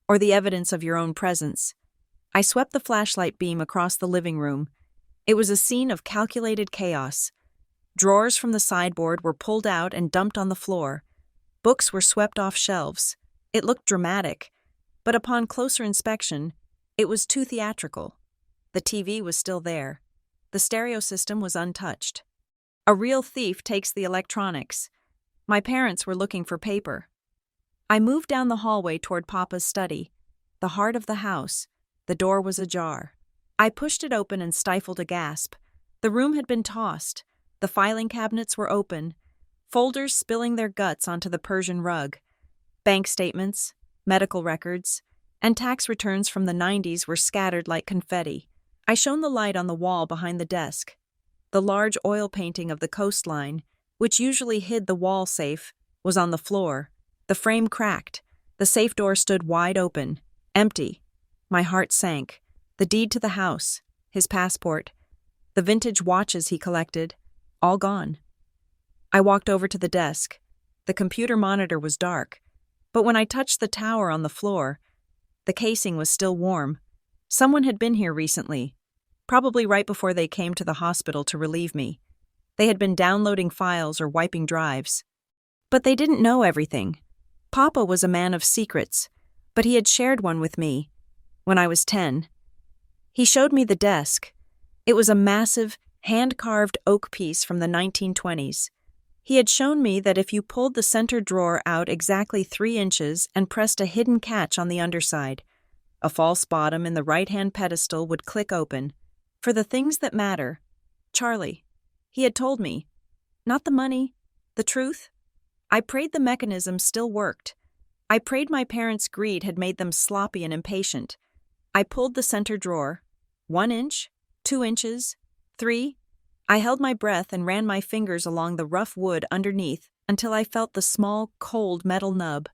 or the evidence of your own presence. I swept the flashlight beam across the living room. It was a scene of calculated chaos. Drawers from the sideboard were pulled out and dumped on the floor. Books were swept off shelves. It looked dramatic, but upon closer inspection, it was too theatrical. The TV was still there. The stereo system was untouched. A real thief takes the electronics. My parents were looking for paper. I moved down the hallway toward Papa's study. The heart of the house. The door was ajar. I pushed it open and stifled a gasp. The room had been tossed. The filing cabinets were open, folders spilling their guts onto the Persian rug. Bank statements, medical records, and tax returns from the 90s were scattered like confetti. I shone the light on the wall behind the desk. The large oil painting of the coastline, which usually hid the wall safe, was on the floor. The frame cracked. The safe door stood wide open, empty. My heart sank. The deed to the house, his passport, the vintage watches he collected, all gone. I walked over to the desk. The computer monitor was dark, but when I touched the tower on the floor, the casing was still warm. Someone had been here recently, probably right before they came to the hospital to relieve me. They had been downloading files or wiping drives. But they didn't know everything. Papa was a man of secrets, but he had shared one with me when I was 10. He showed me the desk. It was a massive, hand-carved oak piece from the 1920s. He had shown me that if you pulled the center drawer out exactly 3 inches and pressed a hidden catch on the underside, a false bottom in the right-hand pedestal would click open. For the things that matter. Charlie. He had told me. Not the money, the truth. I prayed the mechanism still worked. I prayed my parents' greed had made them sloppy and impatient. I pulled the center drawer. 1 inch, 2 inches, 3. I held my breath and ran my fingers along the rough wood underneath until I felt the small, cold metal nub.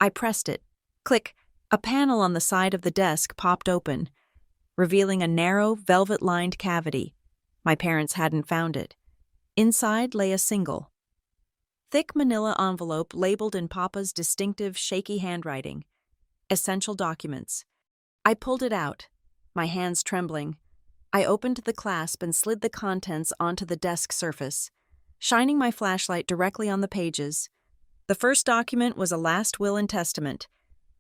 I pressed it. Click. A panel on the side of the desk popped open, revealing a narrow, velvet-lined cavity. My parents hadn't found it. Inside lay a single, thick manila envelope labeled in Papa's distinctive, shaky handwriting. Essential documents. I pulled it out, my hands trembling. I opened the clasp and slid the contents onto the desk surface, shining my flashlight directly on the pages. The first document was a last will and testament,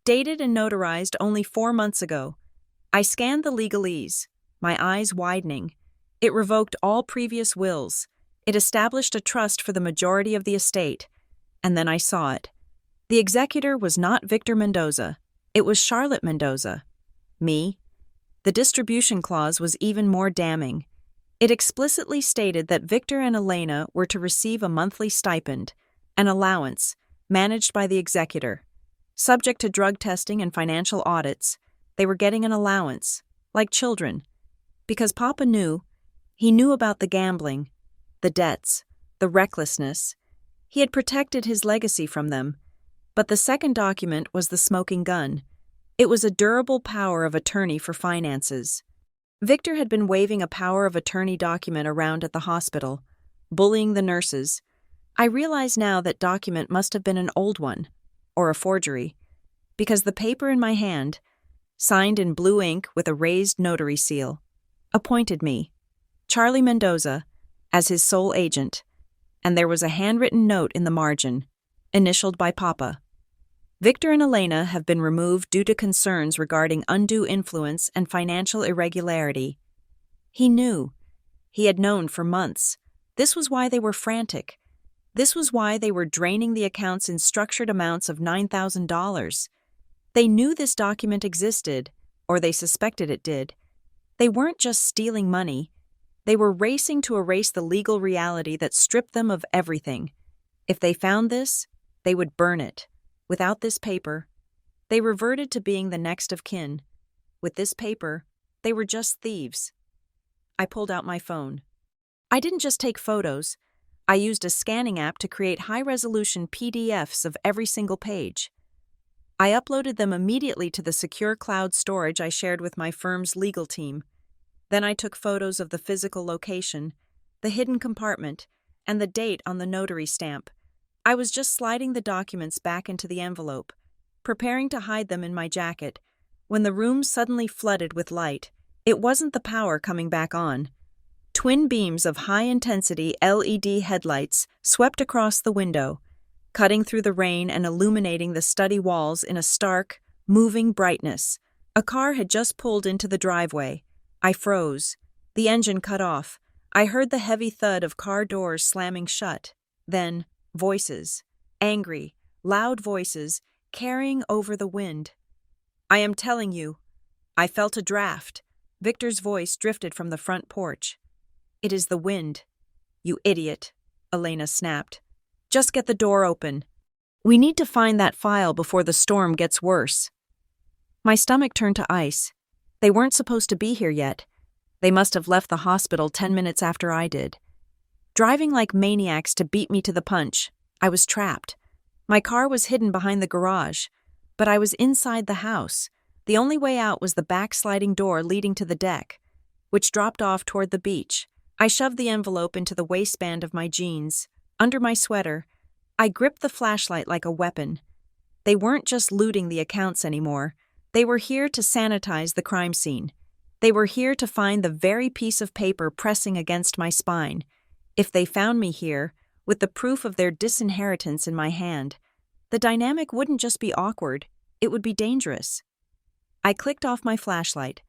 dated and notarized only 4 months ago. I scanned the legalese, my eyes widening. It revoked all previous wills. It established a trust for the majority of the estate. And then I saw it. The executor was not Victor Mendoza. It was Charlotte Mendoza. Me. The distribution clause was even more damning. It explicitly stated that Victor and Elena were to receive a monthly stipend, an allowance, managed by the executor. Subject to drug testing and financial audits, they were getting an allowance, like children. Because Papa knew, he knew about the gambling, the debts, the recklessness. He had protected his legacy from them. But the second document was the smoking gun. It was a durable power of attorney for finances. Victor had been waving a power of attorney document around at the hospital, bullying the nurses. I realize now that document must have been an old one, or a forgery, because the paper in my hand, signed in blue ink with a raised notary seal, appointed me, Charlie Mendoza, as his sole agent, and there was a handwritten note in the margin, initialed by Papa. Victor and Elena have been removed due to concerns regarding undue influence and financial irregularity. He knew. He had known for months. This was why they were frantic. This was why they were draining the accounts in structured amounts of $9,000. They knew this document existed, or they suspected it did. They weren't just stealing money. They were racing to erase the legal reality that stripped them of everything. If they found this, they would burn it. Without this paper, they reverted to being the next of kin. With this paper, they were just thieves. I pulled out my phone. I didn't just take photos. I used a scanning app to create high-resolution PDFs of every single page. I uploaded them immediately to the secure cloud storage I shared with my firm's legal team. Then I took photos of the physical location, the hidden compartment, and the date on the notary stamp. I was just sliding the documents back into the envelope, preparing to hide them in my jacket, when the room suddenly flooded with light. It wasn't the power coming back on. Twin beams of high-intensity LED headlights swept across the window, cutting through the rain and illuminating the study walls in a stark, moving brightness. A car had just pulled into the driveway. I froze. The engine cut off. I heard the heavy thud of car doors slamming shut. Then, voices. Angry, loud voices, carrying over the wind. "I am telling you." I felt a draft. Victor's voice drifted from the front porch. "It is the wind." "You idiot," Elena snapped. "Just get the door open. We need to find that file before the storm gets worse." My stomach turned to ice. They weren't supposed to be here yet. They must have left the hospital 10 minutes after I did. Driving like maniacs to beat me to the punch, I was trapped. My car was hidden behind the garage, but I was inside the house. The only way out was the back sliding door leading to the deck, which dropped off toward the beach. I shoved the envelope into the waistband of my jeans. Under my sweater, I gripped the flashlight like a weapon. They weren't just looting the accounts anymore. They were here to sanitize the crime scene. They were here to find the very piece of paper pressing against my spine. If they found me here, with the proof of their disinheritance in my hand, the dynamic wouldn't just be awkward, it would be dangerous. I clicked off my flashlight,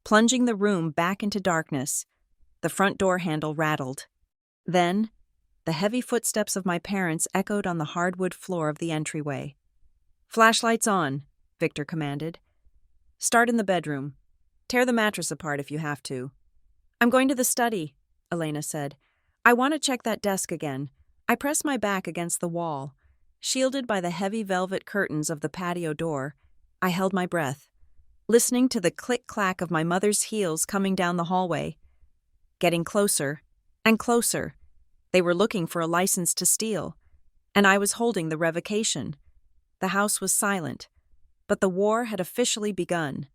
plunging the room back into darkness. The front door handle rattled. Then, the heavy footsteps of my parents echoed on the hardwood floor of the entryway. "Flashlights on," Victor commanded. "Start in the bedroom. Tear the mattress apart if you have to." "I'm going to the study," Elena said. "I want to check that desk again." I pressed my back against the wall. Shielded by the heavy velvet curtains of the patio door, I held my breath, listening to the click-clack of my mother's heels coming down the hallway. Getting closer and closer. They were looking for a license to steal, and I was holding the revocation. The house was silent, but the war had officially begun.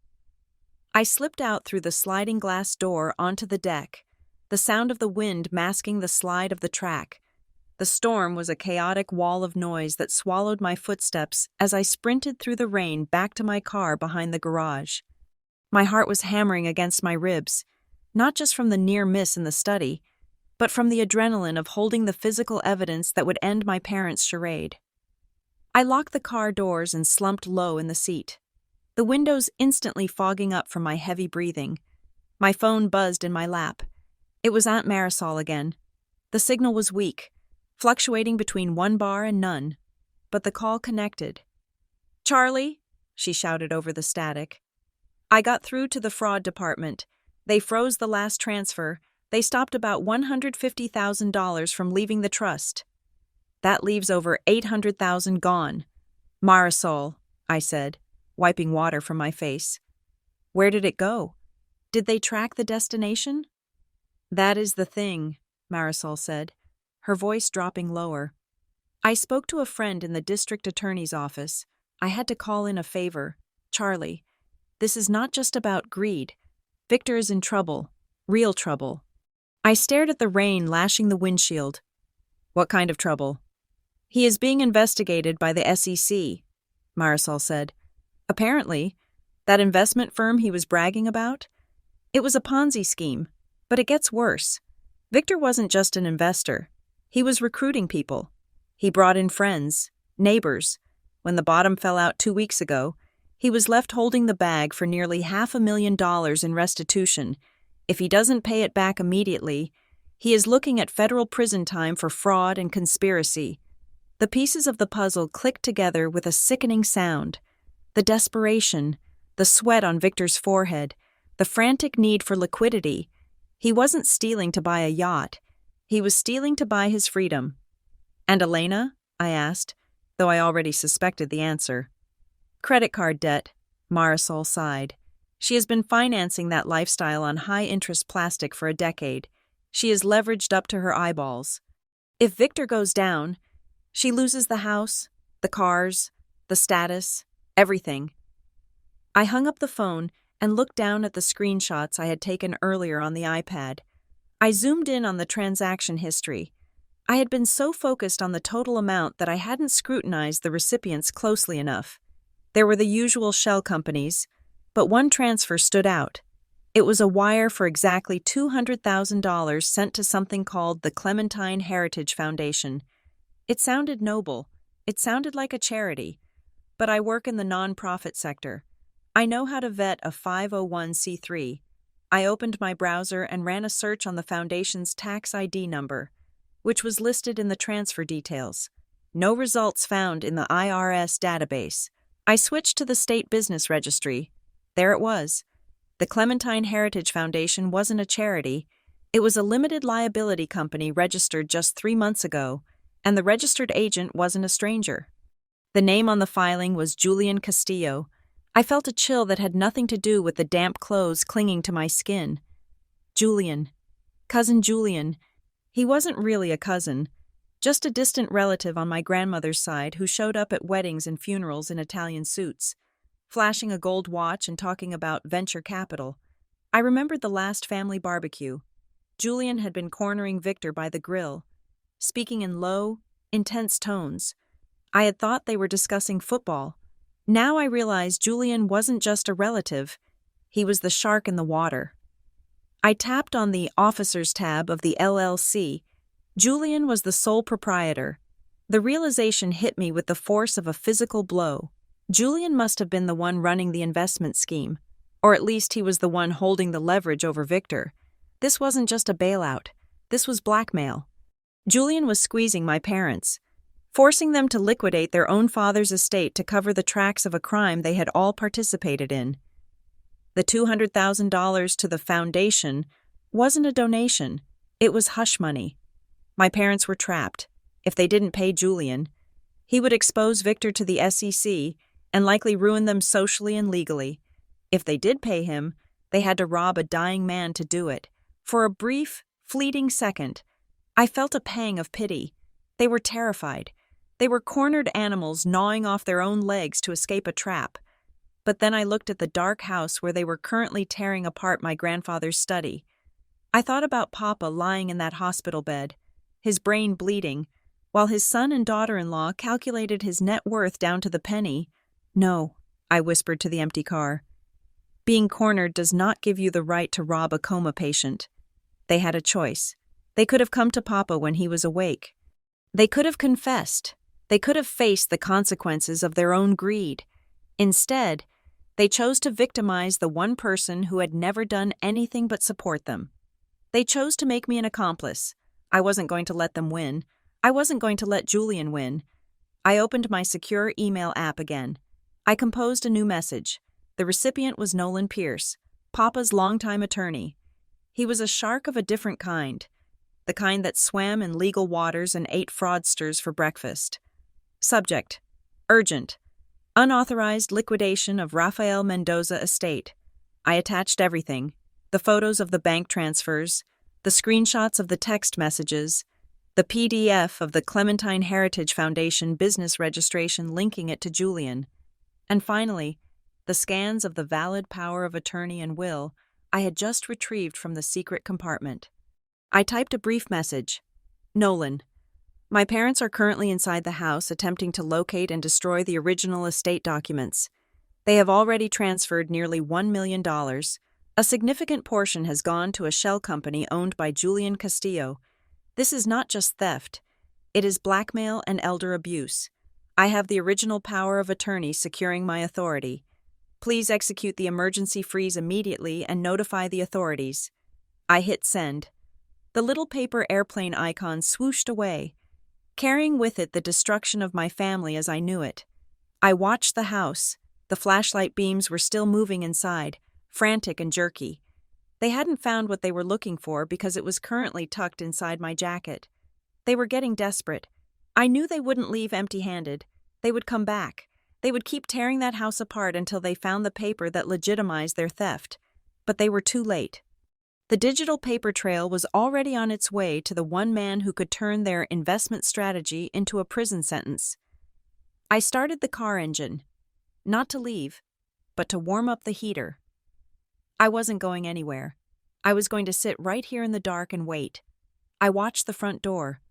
I slipped out through the sliding glass door onto the deck, the sound of the wind masking the slide of the track. The storm was a chaotic wall of noise that swallowed my footsteps as I sprinted through the rain back to my car behind the garage. My heart was hammering against my ribs, not just from the near miss in the study, but from the adrenaline of holding the physical evidence that would end my parents' charade. I locked the car doors and slumped low in the seat, the windows instantly fogging up from my heavy breathing. My phone buzzed in my lap. It was Aunt Marisol again. The signal was weak, fluctuating between 1 bar and none, but the call connected. "Charlie," she shouted over the static. "I got through to the fraud department. They froze the last transfer. They stopped about $150,000 from leaving the trust. That leaves over $800,000 gone." "Marisol," I said, wiping water from my face. "Where did it go? Did they track the destination?" "That is the thing," Marisol said, her voice dropping lower. "I spoke to a friend in the district attorney's office. I had to call in a favor. Charlie, this is not just about greed. Victor is in trouble, real trouble." I stared at the rain lashing the windshield. "What kind of trouble?" "He is being investigated by the SEC, Marisol said. "Apparently, that investment firm he was bragging about? It was a Ponzi scheme, but it gets worse. Victor wasn't just an investor. He was recruiting people. He brought in friends, neighbors. When the bottom fell out 2 weeks ago, he was left holding the bag for nearly $500,000 in restitution. If he doesn't pay it back immediately, he is looking at federal prison time for fraud and conspiracy." The pieces of the puzzle clicked together with a sickening sound. The desperation, the sweat on Victor's forehead, the frantic need for liquidity. He wasn't stealing to buy a yacht. He was stealing to buy his freedom. "And Elena?" I asked, though I already suspected the answer. "Credit card debt," Marisol sighed. "She has been financing that lifestyle on high-interest plastic for a decade. She is leveraged up to her eyeballs. If Victor goes down, she loses the house, the cars, the status, everything." I hung up the phone and looked down at the screenshots I had taken earlier on the iPad. I zoomed in on the transaction history. I had been so focused on the total amount that I hadn't scrutinized the recipients closely enough. There were the usual shell companies, but one transfer stood out. It was a wire for exactly $200,000 sent to something called the Clementine Heritage Foundation. It sounded noble. It sounded like a charity. But I work in the nonprofit sector. I know how to vet a 501c3. I opened my browser and ran a search on the foundation's tax ID number, which was listed in the transfer details. No results found in the IRS database. I switched to the state business registry. There it was. The Clementine Heritage Foundation wasn't a charity. It was a limited liability company registered just 3 months ago, and the registered agent wasn't a stranger. The name on the filing was Julian Castillo. I felt a chill that had nothing to do with the damp clothes clinging to my skin. Julian. Cousin Julian. He wasn't really a cousin, just a distant relative on my grandmother's side who showed up at weddings and funerals in Italian suits, flashing a gold watch and talking about venture capital. I remembered the last family barbecue. Julian had been cornering Victor by the grill, speaking in low, intense tones. I had thought they were discussing football. Now I realized Julian wasn't just a relative. He was the shark in the water. I tapped on the Officers tab of the LLC. Julian was the sole proprietor. The realization hit me with the force of a physical blow. Julian must have been the one running the investment scheme, or at least he was the one holding the leverage over Victor. This wasn't just a bailout. This was blackmail. Julian was squeezing my parents, forcing them to liquidate their own father's estate to cover the tracks of a crime they had all participated in. The $200,000 to the foundation wasn't a donation. It was hush money. My parents were trapped. If they didn't pay Julian, he would expose Victor to the SEC and likely ruin them socially and legally. If they did pay him, they had to rob a dying man to do it. For a brief, fleeting second, I felt a pang of pity. They were terrified. They were cornered animals gnawing off their own legs to escape a trap. But then I looked at the dark house where they were currently tearing apart my grandfather's study. I thought about Papa lying in that hospital bed, his brain bleeding, while his son and daughter-in-law calculated his net worth down to the penny. "No," I whispered to the empty car. "Being cornered does not give you the right to rob a coma patient." They had a choice. They could have come to Papa when he was awake. They could have confessed. They could have faced the consequences of their own greed. Instead, they chose to victimize the one person who had never done anything but support them. They chose to make me an accomplice. I wasn't going to let them win. I wasn't going to let Julian win. I opened my secure email app again. I composed a new message. The recipient was Nolan Pierce, Papa's longtime attorney. He was a shark of a different kind, the kind that swam in legal waters and ate fraudsters for breakfast. Subject: urgent. Unauthorized liquidation of Rafael Mendoza estate. I attached everything: the photos of the bank transfers, the screenshots of the text messages, the PDF of the Clementine Heritage Foundation business registration linking it to Julian, and finally, the scans of the valid power of attorney and will I had just retrieved from the secret compartment. I typed a brief message. Nolan, my parents are currently inside the house attempting to locate and destroy the original estate documents. They have already transferred nearly $1 million. A significant portion has gone to a shell company owned by Julian Castillo. This is not just theft. It is blackmail and elder abuse. I have the original power of attorney securing my authority. Please execute the emergency freeze immediately and notify the authorities. I hit send. The little paper airplane icon swooshed away, carrying with it the destruction of my family as I knew it. I watched the house. The flashlight beams were still moving inside, frantic and jerky. They hadn't found what they were looking for because it was currently tucked inside my jacket. They were getting desperate. I knew they wouldn't leave empty-handed. They would come back. They would keep tearing that house apart until they found the paper that legitimized their theft. But they were too late. The digital paper trail was already on its way to the one man who could turn their investment strategy into a prison sentence. I started the car engine, not to leave, but to warm up the heater. I wasn't going anywhere. I was going to sit right here in the dark and wait. I watched the front door,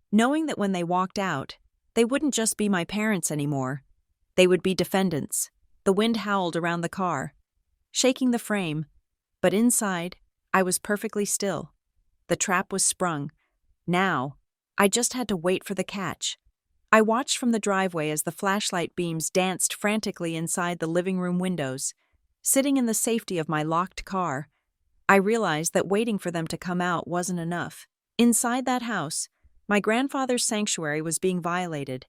knowing that when they walked out, they wouldn't just be my parents anymore. They would be defendants. The wind howled around the car, shaking the frame, but inside, I was perfectly still. The trap was sprung. Now, I just had to wait for the catch. I watched from the driveway as the flashlight beams danced frantically inside the living room windows. Sitting in the safety of my locked car, I realized that waiting for them to come out wasn't enough. Inside that house, my grandfather's sanctuary was being violated.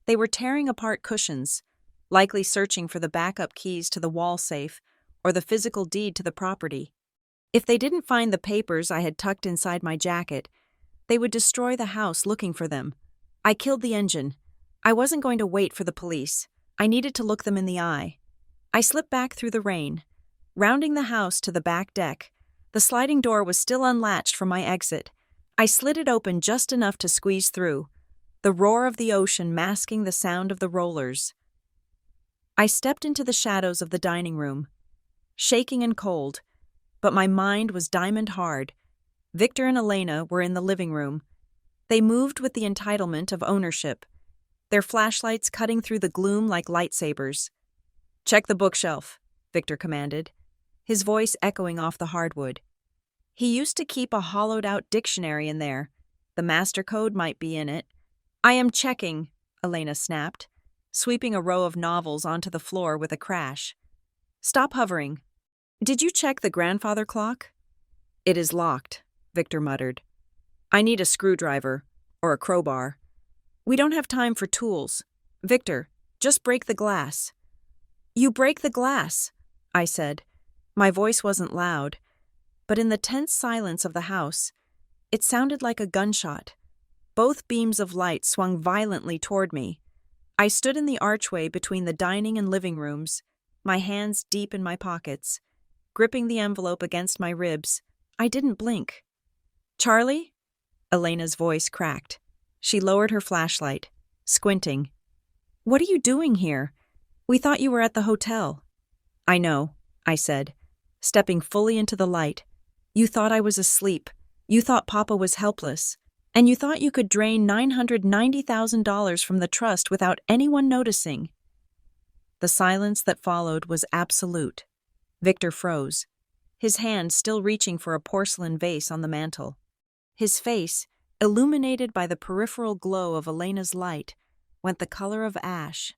They were tearing apart cushions, likely searching for the backup keys to the wall safe or the physical deed to the property. If they didn't find the papers I had tucked inside my jacket, they would destroy the house looking for them. I killed the engine. I wasn't going to wait for the police. I needed to look them in the eye. I slipped back through the rain, rounding the house to the back deck. The sliding door was still unlatched from my exit. I slid it open just enough to squeeze through, the roar of the ocean masking the sound of the rollers. I stepped into the shadows of the dining room, shaking and cold, but my mind was diamond hard. Victor and Elena were in the living room. They moved with the entitlement of ownership, their flashlights cutting through the gloom like lightsabers. "Check the bookshelf," Victor commanded, his voice echoing off the hardwood. He used to keep a hollowed-out dictionary in there. The master code might be in it. "I am checking," Elena snapped, sweeping a row of novels onto the floor with a crash. "Stop hovering. Did you check the grandfather clock?" "It is locked," Victor muttered. "I need a screwdriver, or a crowbar. We don't have time for tools. Victor, just break the glass." "You break the glass," I said. My voice wasn't loud, but in the tense silence of the house, it sounded like a gunshot. Both beams of light swung violently toward me. I stood in the archway between the dining and living rooms, my hands deep in my pockets, gripping the envelope against my ribs. I didn't blink. "Charlie?" Elena's voice cracked. She lowered her flashlight, squinting. "What are you doing here? We thought you were at the hotel." "I know," I said, stepping fully into the light. "You thought I was asleep. You thought Papa was helpless. And you thought you could drain $990,000 from the trust without anyone noticing." The silence that followed was absolute. Victor froze, his hand still reaching for a porcelain vase on the mantel. His face, illuminated by the peripheral glow of Elena's light, went the color of ash.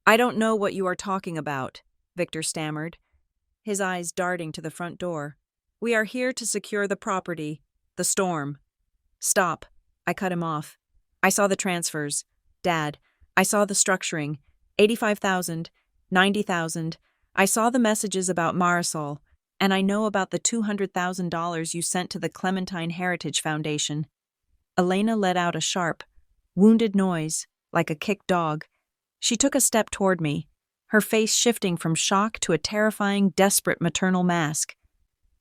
"I don't know what you are talking about," Victor stammered, his eyes darting to the front door. "We are here to secure the property, the storm." "Stop," I cut him off. "I saw the transfers. Dad, I saw the structuring. 85,000, 90,000. I saw the messages about Marisol, and I know about the $200,000 you sent to the Clementine Heritage Foundation." Elena let out a sharp, wounded noise, like a kicked dog. She took a step toward me, her face shifting from shock to a terrifying, desperate maternal mask.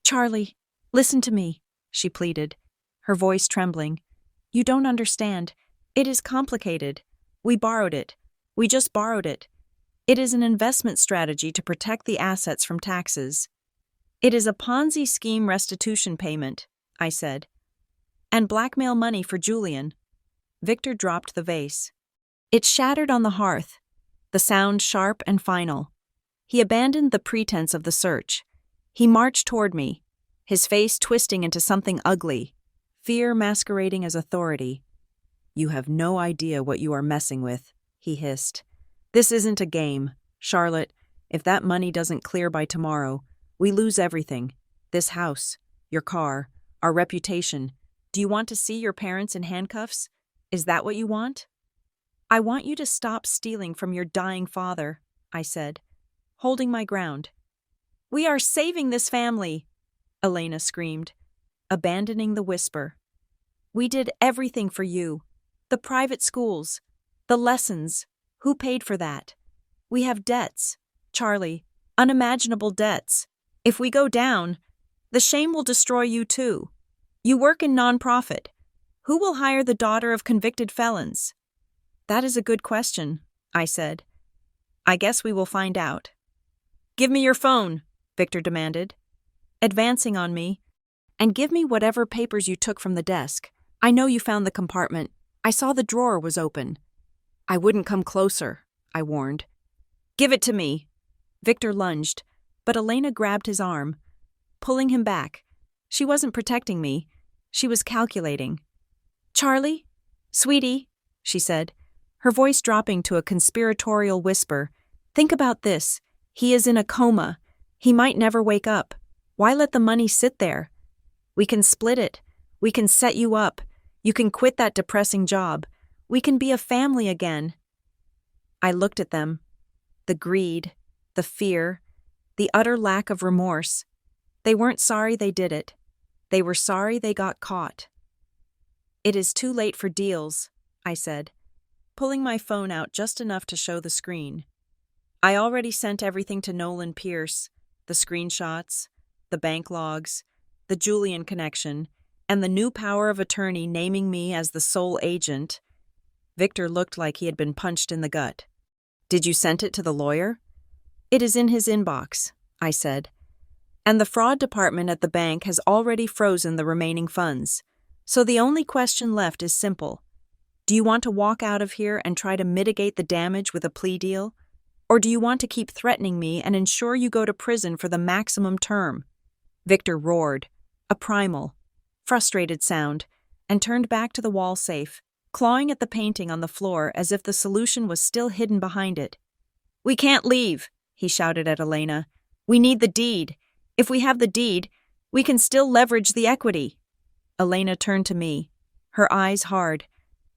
"Charlie, listen to me," she pleaded, her voice trembling. "You don't understand. It is complicated. We borrowed it. We just borrowed it. It is an investment strategy to protect the assets from taxes." "It is a Ponzi scheme restitution payment," I said. "And blackmail money for Julian." Victor dropped the vase. It shattered on the hearth, the sound sharp and final. He abandoned the pretense of the search. He marched toward me, his face twisting into something ugly, fear masquerading as authority. "You have no idea what you are messing with," he hissed. "This isn't a game. Charlotte, if that money doesn't clear by tomorrow, we lose everything. This house, your car, our reputation. Do you want to see your parents in handcuffs? Is that what you want?" "I want you to stop stealing from your dying father," I said, holding my ground. "We are saving this family," Elena screamed, abandoning the whisper. "We did everything for you. The private schools, the lessons. Who paid for that? We have debts, Charlie, unimaginable debts. If we go down, the shame will destroy you too. You work in nonprofit. Who will hire the daughter of convicted felons?" "That is a good question," I said. "I guess we will find out." "Give me your phone," Victor demanded, advancing on me. And give me whatever papers you took from the desk. I know you found the compartment. I saw the drawer was open. I wouldn't come closer, I warned. Give it to me. Victor lunged, but Elena grabbed his arm, pulling him back. She wasn't protecting me. She was calculating. Charlie? Sweetie, she said, her voice dropping to a conspiratorial whisper. Think about this. He is in a coma. He might never wake up. Why let the money sit there? We can split it. We can set you up. You can quit that depressing job. We can be a family again. I looked at them. The greed, the fear, the utter lack of remorse. They weren't sorry they did it. They were sorry they got caught. It is too late for deals, I said, pulling my phone out just enough to show the screen. I already sent everything to Nolan Pierce, the screenshots, the bank logs, the Julian connection, and the new power of attorney naming me as the sole agent. Victor looked like he had been punched in the gut. Did you send it to the lawyer? It is in his inbox, I said. And the fraud department at the bank has already frozen the remaining funds. So the only question left is simple. Do you want to walk out of here and try to mitigate the damage with a plea deal? Or do you want to keep threatening me and ensure you go to prison for the maximum term? Victor roared, a primal, frustrated sound, and turned back to the wall safe, clawing at the painting on the floor as if the solution was still hidden behind it. We can't leave, he shouted at Elena. We need the deed. If we have the deed, we can still leverage the equity. Elena turned to me, her eyes hard.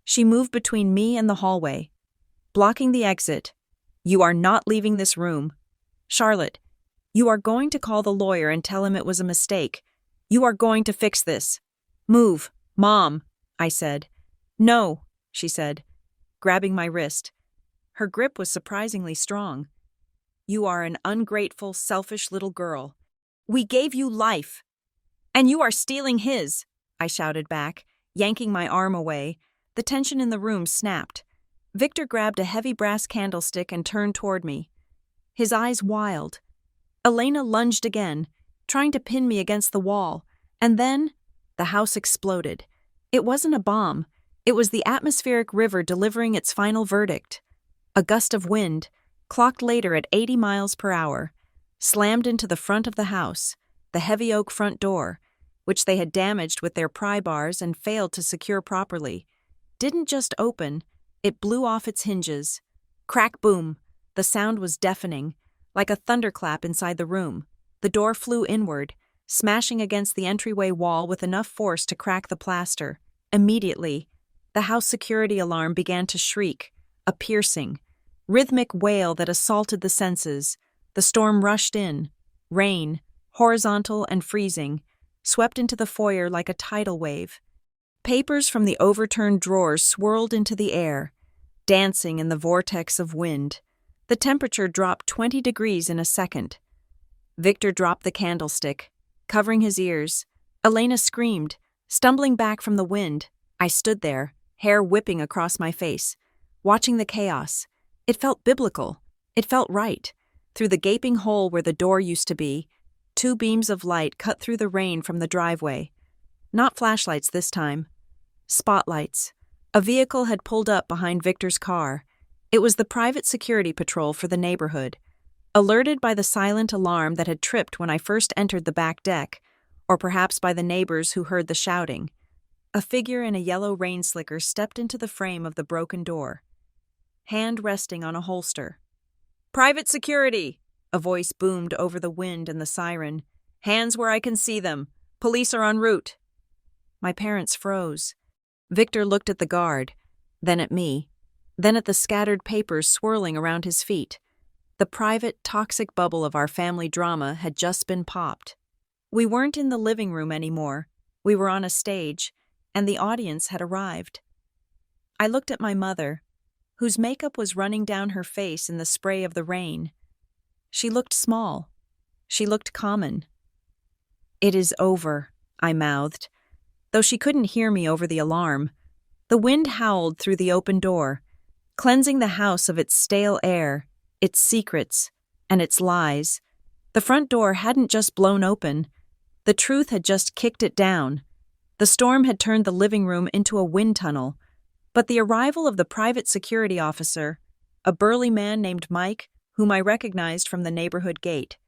She moved between me and the hallway, blocking the exit. You are not leaving this room. Charlotte, you are going to call the lawyer and tell him it was a mistake. You are going to fix this. Move, Mom, I said. No, she said, grabbing my wrist. Her grip was surprisingly strong. You are an ungrateful, selfish little girl. We gave you life. And you are stealing his, I shouted back, yanking my arm away. The tension in the room snapped. Victor grabbed a heavy brass candlestick and turned toward me, his eyes wild. Elena lunged again, trying to pin me against the wall, and then the house exploded. It wasn't a bomb. It was the atmospheric river delivering its final verdict. A gust of wind, clocked later at 80 miles per hour, slammed into the front of the house, the heavy oak front door, which they had damaged with their pry bars and failed to secure properly. Didn't just open, it blew off its hinges. Crack boom, the sound was deafening, like a thunderclap inside the room. The door flew inward, smashing against the entryway wall with enough force to crack the plaster. Immediately, the house security alarm began to shriek, a piercing, rhythmic wail that assaulted the senses. The storm rushed in. Rain, horizontal and freezing, swept into the foyer like a tidal wave. Papers from the overturned drawers swirled into the air, dancing in the vortex of wind. The temperature dropped 20 degrees in a second. Victor dropped the candlestick, covering his ears. Elena screamed, stumbling back from the wind. I stood there, hair whipping across my face, watching the chaos. It felt biblical. It felt right. Through the gaping hole where the door used to be, 2 beams of light cut through the rain from the driveway. Not flashlights this time. Spotlights. A vehicle had pulled up behind Victor's car. It was the private security patrol for the neighborhood. Alerted by the silent alarm that had tripped when I first entered the back deck, or perhaps by the neighbors who heard the shouting, a figure in a yellow rain slicker stepped into the frame of the broken door, hand resting on a holster. Private security! A voice boomed over the wind and the siren. Hands where I can see them. Police are en route. My parents froze. Victor looked at the guard, then at me, then at the scattered papers swirling around his feet. The private, toxic bubble of our family drama had just been popped. We weren't in the living room anymore. We were on a stage, and the audience had arrived. I looked at my mother, whose makeup was running down her face in the spray of the rain. She looked small. She looked common. It is over, I mouthed, though she couldn't hear me over the alarm. The wind howled through the open door, cleansing the house of its stale air, its secrets, and its lies. The front door hadn't just blown open. The truth had just kicked it down. The storm had turned the living room into a wind tunnel. But the arrival of the private security officer, a burly man named Mike, whom I recognized from the neighborhood gate,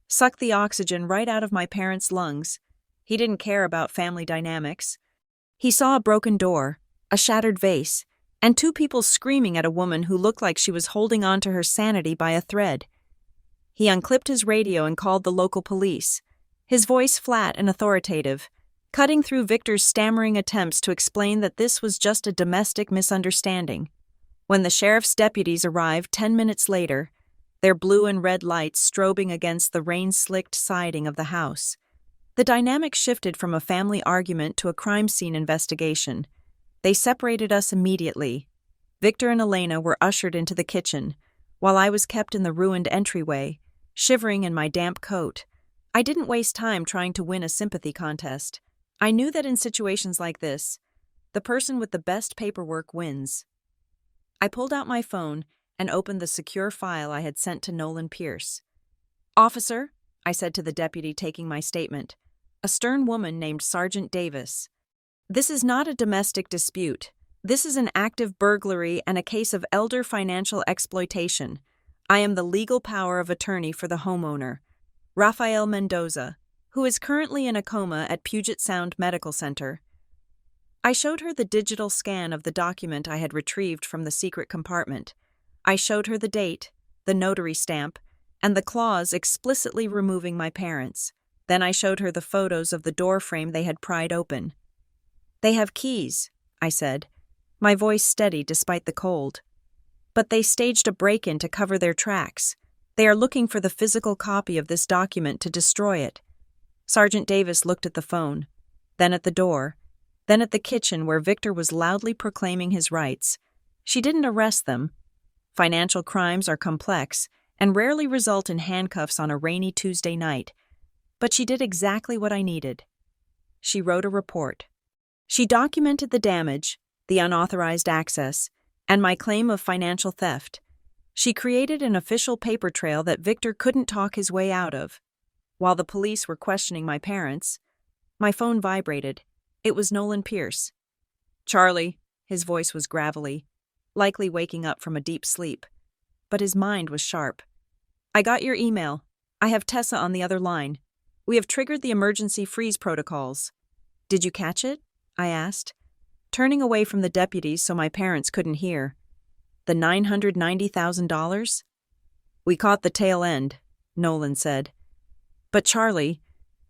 sucked the oxygen right out of my parents' lungs. He didn't care about family dynamics. He saw a broken door, a shattered vase, and two people screaming at a woman who looked like she was holding on to her sanity by a thread. He unclipped his radio and called the local police, his voice flat and authoritative, cutting through Victor's stammering attempts to explain that this was just a domestic misunderstanding. When the sheriff's deputies arrived 10 minutes later, their blue and red lights strobing against the rain-slicked siding of the house, the dynamic shifted from a family argument to a crime scene investigation. They separated us immediately. Victor and Elena were ushered into the kitchen, while I was kept in the ruined entryway, shivering in my damp coat. I didn't waste time trying to win a sympathy contest. I knew that in situations like this, the person with the best paperwork wins. I pulled out my phone and opened the secure file I had sent to Nolan Pierce. "Officer," I said to the deputy taking my statement, a stern woman named Sergeant Davis, "this is not a domestic dispute. This is an active burglary and a case of elder financial exploitation. I am the legal power of attorney for the homeowner, Rafael Mendoza, who is currently in a coma at Puget Sound Medical Center." I showed her the digital scan of the document I had retrieved from the secret compartment. I showed her the date, the notary stamp, and the clause explicitly removing my parents. Then I showed her the photos of the door frame they had pried open. "They have keys," I said, my voice steady despite the cold. "But they staged a break-in to cover their tracks. They are looking for the physical copy of this document to destroy it." Sergeant Davis looked at the phone, then at the door, then at the kitchen where Victor was loudly proclaiming his rights. She didn't arrest them. Financial crimes are complex and rarely result in handcuffs on a rainy Tuesday night. But she did exactly what I needed. She wrote a report. She documented the damage, the unauthorized access, and my claim of financial theft. She created an official paper trail that Victor couldn't talk his way out of. While the police were questioning my parents, my phone vibrated. It was Nolan Pierce. "Charlie," his voice was gravelly, likely waking up from a deep sleep. But his mind was sharp. "I got your email. I have Tessa on the other line. We have triggered the emergency freeze protocols." "Did you catch it?" I asked, turning away from the deputies so my parents couldn't hear. "The $990,000? "We caught the tail end," Nolan said. "But Charlie,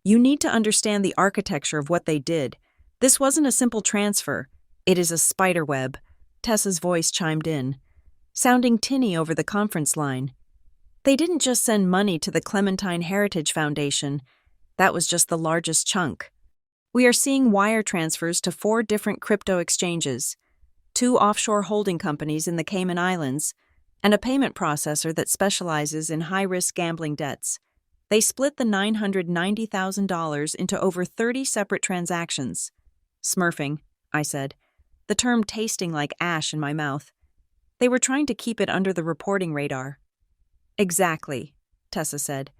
you need to understand the architecture of what they did. This wasn't a simple transfer. It is a spiderweb," Tessa's voice chimed in, sounding tinny over the conference line. "They didn't just send money to the Clementine Heritage Foundation. That was just the largest chunk. We are seeing wire transfers to 4 different crypto exchanges, 2 offshore holding companies in the Cayman Islands, and a payment processor that specializes in high-risk gambling debts. They split the $990,000 into over 30 separate transactions." "Smurfing," I said, the term tasting like ash in my mouth. "They were trying to keep it under the reporting radar." "Exactly," Tessa said.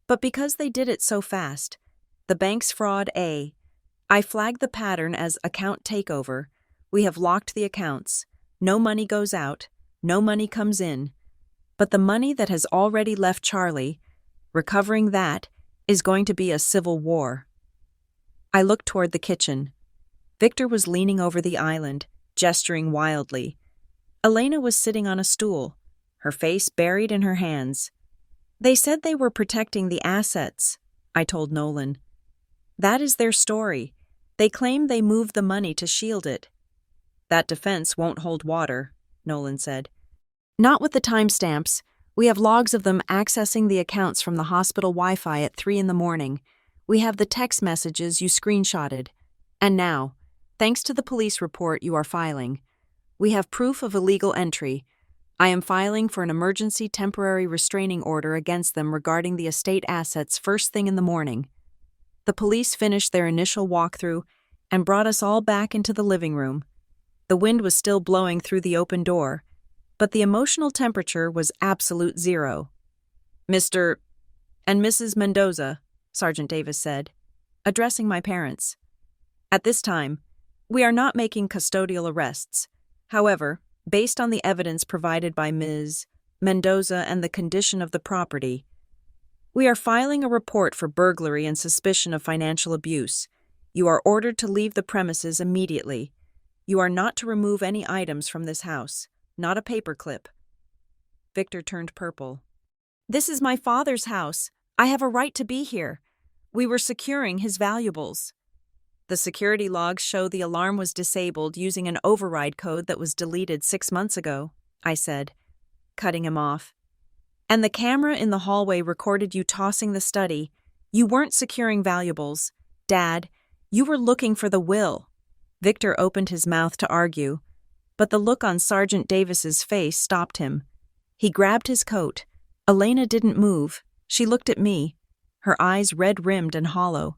"But because they did it so fast, the bank's fraud I flagged the pattern as account takeover. We have locked the accounts. No money goes out, no money comes in. But the money that has already left Charlie, recovering that, is going to be a civil war." I looked toward the kitchen. Victor was leaning over the island, gesturing wildly. Elena was sitting on a stool, her face buried in her hands. "They said they were protecting the assets," I told Nolan. "That is their story. They claim they moved the money to shield it." "That defense won't hold water," Nolan said. "Not with the timestamps. We have logs of them accessing the accounts from the hospital Wi-Fi at 3 in the morning. We have the text messages you screenshotted. And now, thanks to the police report you are filing, we have proof of illegal entry. I am filing for an emergency temporary restraining order against them regarding the estate assets first thing in the morning." The police finished their initial walkthrough and brought us all back into the living room. The wind was still blowing through the open door, but the emotional temperature was absolute zero. "Mr. And Mrs. Mendoza, Sergeant Davis said, addressing my parents. At this time, we are not making custodial arrests. However, based on the evidence provided by Ms. Mendoza and the condition of the property, we are filing a report for burglary and suspicion of financial abuse. You are ordered to leave the premises immediately. You are not to remove any items from this house, not a paperclip. Victor turned purple. This is my father's house. I have a right to be here. We were securing his valuables. The security logs show the alarm was disabled using an override code that was deleted 6 months ago, I said, cutting him off. And the camera in the hallway recorded you tossing the study. You weren't securing valuables. Dad, you were looking for the will. Victor opened his mouth to argue, but the look on Sergeant Davis's face stopped him. He grabbed his coat. Elena didn't move. She looked at me, her eyes red-rimmed and hollow.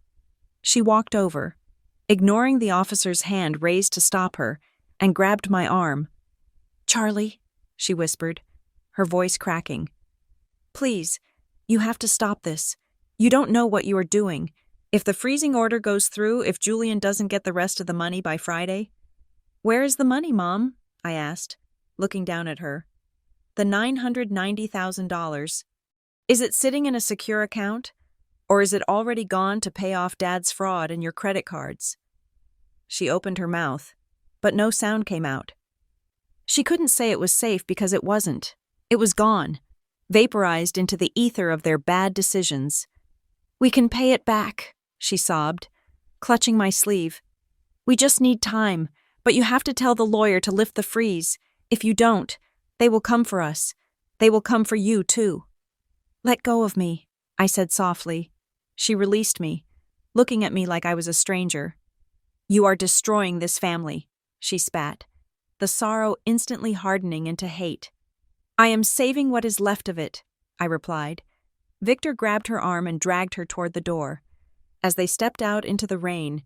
She walked over, ignoring the officer's hand raised to stop her, and grabbed my arm. "Charlie," she whispered, her voice cracking. "Please, you have to stop this. You don't know what you are doing. If the freezing order goes through, if Julian doesn't get the rest of the money by Friday." "Where is the money, Mom?" I asked, looking down at her. "The $990,000. Is it sitting in a secure account? Or is it already gone to pay off Dad's fraud and your credit cards?" She opened her mouth, but no sound came out. She couldn't say it was safe because it wasn't. It was gone, vaporized into the ether of their bad decisions. "We can pay it back," she sobbed, clutching my sleeve. "We just need time, but you have to tell the lawyer to lift the freeze. If you don't, they will come for us. They will come for you, too." "Let go of me," I said softly. She released me, looking at me like I was a stranger. "You are destroying this family," she spat, the sorrow instantly hardening into hate. "I am saving what is left of it," I replied. Victor grabbed her arm and dragged her toward the door. As they stepped out into the rain,